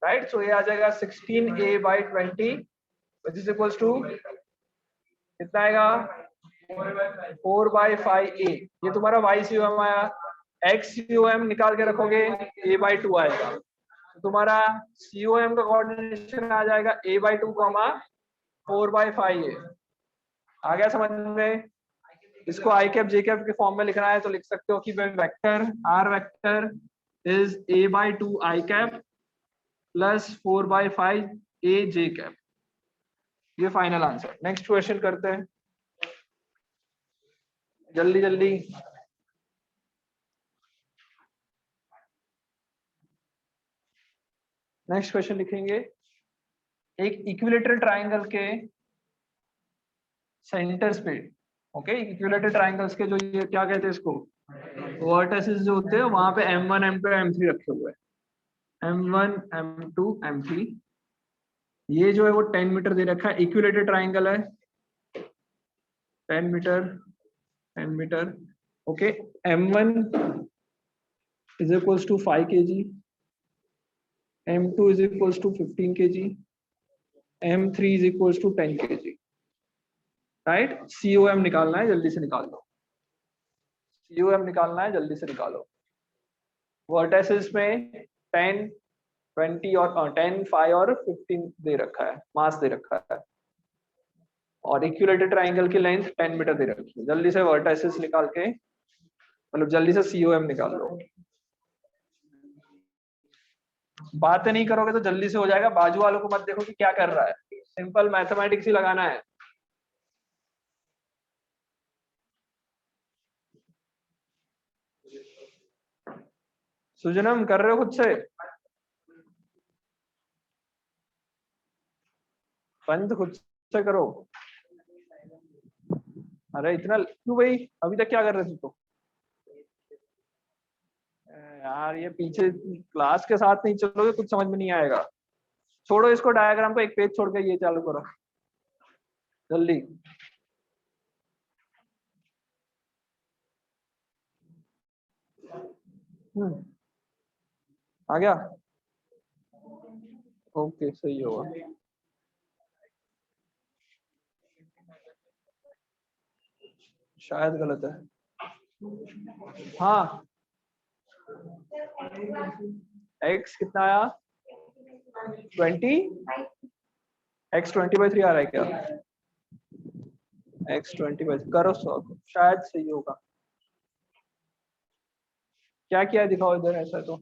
राइट। सो ये आ जाएगा 16A by 20 which is equals to कितना आएगा 4 by 5A। ये तुम्हारा YCOM आया। XCOM निकाल के रखोगे A by 2 आएगा। तो तुम्हारा COM का कोऑर्डिनेशन आ जाएगा A by 2 4 by 5A। आ गया समझ में। इसको I cap J cap के फॉर्म में लिखना है तो लिख सकते हो कि vector R vector is A by 2 I cap plus 4 by 5 A J cap। ये फाइनल आंसर। नेक्स्ट क्वेश्चन करते हैं जल्दी जल्दी। नेक्स्ट क्वेश्चन लिखेंगे एक इक्विलेटरल ट्राइंगल के सेंटर्स पे, ओके। इक्विलेटरल ट्राइंगल्स के जो ये क्या कहते हैं इसको वर्टिसेस जो होते हैं वहां पे M1 M2 M3 रखे हुए हैं। M1 M2 M3 ये जो है वो 10 मीटर दे रखा है। इक्विलेटरल ट्राइंगल है 10 metre 10 metre, okay. M1 is equals to 5 kg, M2 is equals to 15 kg, M3 is equals to 10 kg, right. COM निकालना है, जल्दी से निकाल लो। COM निकालना है, जल्दी से निकालो। वर्टिसेस में 10 20 और 10 5 और 15 दे रखा है, मास दे रखा है, और इक्विलेटरल ट्राइंगल की लेंथ 10 मीटर दे रखी है। जल्दी से वर्टिसेस निकाल के, मतलब जल्दी से COM निकाल लो। बातें नहीं करोगे तो जल्दी से हो जाएगा। बाजू वालों को मत देखो कि क्या कर रहा है, सिंपल मैथमेटिक्स ही लगाना है। सुजनम कर रहे हो खुद से? पंत खुद से करो। अरे इतना क्यों भाई, अभी तक क्या कर रहे थे तो? यार ये पीछे क्लास के साथ नहीं चलोगे कुछ समझ में नहीं आएगा। छोड़ो इसको, डायग्राम को एक पेज छोड़ के ये चालू करो जल्दी। आ गया? ओके सही होगा। शायद गलत है। हाँ x कितना आया 20, x 20/3 आ रहा है क्या? x 20/3 करो सॉल्व, शायद सही होगा। क्या किया है दिखाओ इधर, ऐसा तो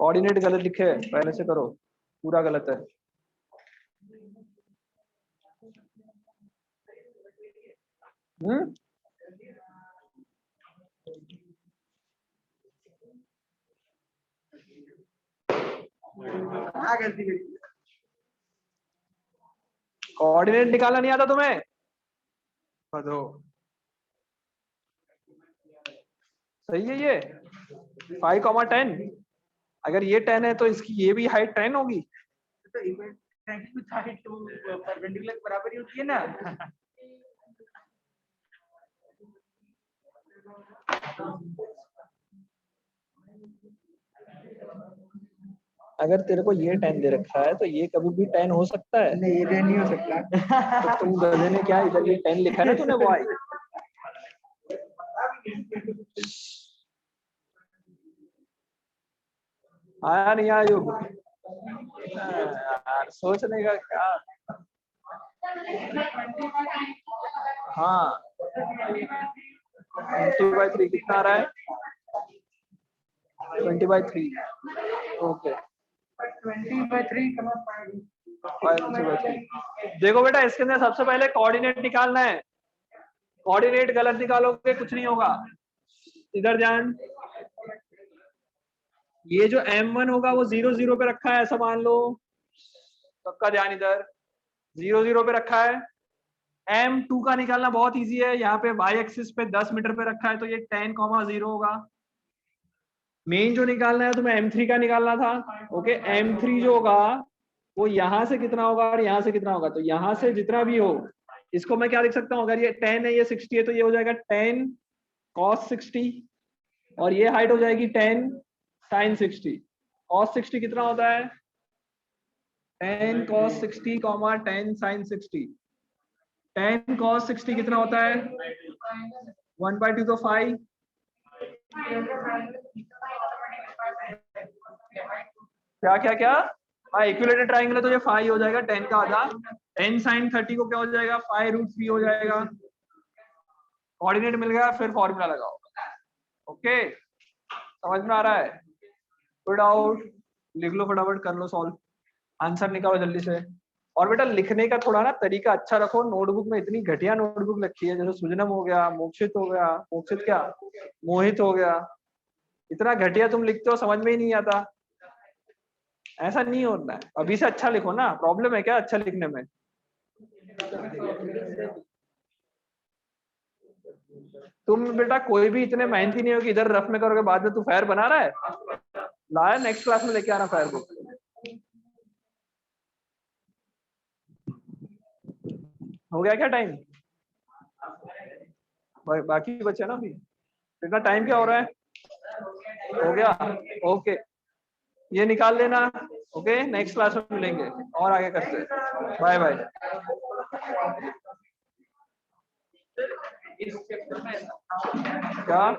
कोऑर्डिनेट गलत लिखे है, पहले से करो, पूरा गलत है। कोऑर्डिनेट निकालना नहीं आता तुम्हें? दो सही है ये 5,10। अगर ये 10 है तो इसकी ये भी हाइट 10 होगी। तो हाइट तो परपेंडिकुलर बराबर ही होती है ना। अगर तेरे को ये 10 दे रखा है तो ये कभी भी 10 हो सकता है? नहीं, ये 10 नहीं हो सकता। तो तुम गधे ने क्या इधर ये 10 लिखा है ना तूने, वो आई आया नहीं आया युग? यार सोचने का क्या। हाँ 20/3 कितना आ रहा है? 20/3 ओके 20/3 देखो बेटा इसके अंदर सबसे पहले कोऑर्डिनेट निकालना है। कोऑर्डिनेट गलत निकालोगे कुछ नहीं होगा। इधर ध्यान, ये जो M1 होगा वो 0 0 पे रखा है, ऐसा मान लो, सबका ध्यान इधर 0 0 पे रखा है। M2 का निकालना बहुत इजी है, यहाँ पे y एक्सिस पे 10 मीटर पे रखा है, तो ये 10,0 होगा। मेन जो निकालना है तुम्हें M3 का निकालना था। ओके, M3 जो होगा वो यहाँ से कितना होगा और यहाँ से कितना होगा, तो यहाँ से जितना भी हो, इसको मैं क्या लिख सकता हूँ, अगर ये 10 है ये 60 है तो ये हो जाएगा 10 cos 60, और ये हाइट हो जाएगी 10 sin 60। cos 60 कितना होता है, 10 cos 60 10 sin 60। 10 cos 60 कितना होता है, 1/2 तो 5, क्या क्या क्या, हाँ इक्विलेटरल ट्रायंगल है तो ये 5 हो जाएगा, 10 का आधा। 10 sin 30 को क्या हो जाएगा, 5√3 हो जाएगा। कोऑर्डिनेट मिल गया, फिर फॉर्मूला लगाओ। ओके, समझ में आ रहा है? गुड आउट, लिख लो फटाफट, कर लो सॉल्व, आंसर निकालो जल्दी से। और बेटा लिखने का थोड़ा ना तरीका अच्छा रखो, नोटबुक में इतनी घटिया नोटबुक रखी है, जैसे सुजनम हो गया, मोक्षित हो गया, मोक्षित क्या, मोहित हो गया, इतना घटिया तुम लिखते हो, समझ में ही नहीं आता। ऐसा नहीं होता है, अभी से अच्छा लिखो ना, प्रॉब्लम है क्या अच्छा लिखने में? तुम बेटा कोई भी इतने मेहनती नहीं हो कि इधर रफ में करोगे बाद में तू फायर बना रहा है। लाया, नेक्स्ट क्लास में लेके आना फायर बुक। हो गया क्या टाइम? बाकी बचे ना अभी, कितना टाइम क्या हो रहा है? हो गया, ओके, ये निकाल लेना। ओके, नेक्स्ट क्लास में मिलेंगे और आगे करते हैं। Bye bye. क्या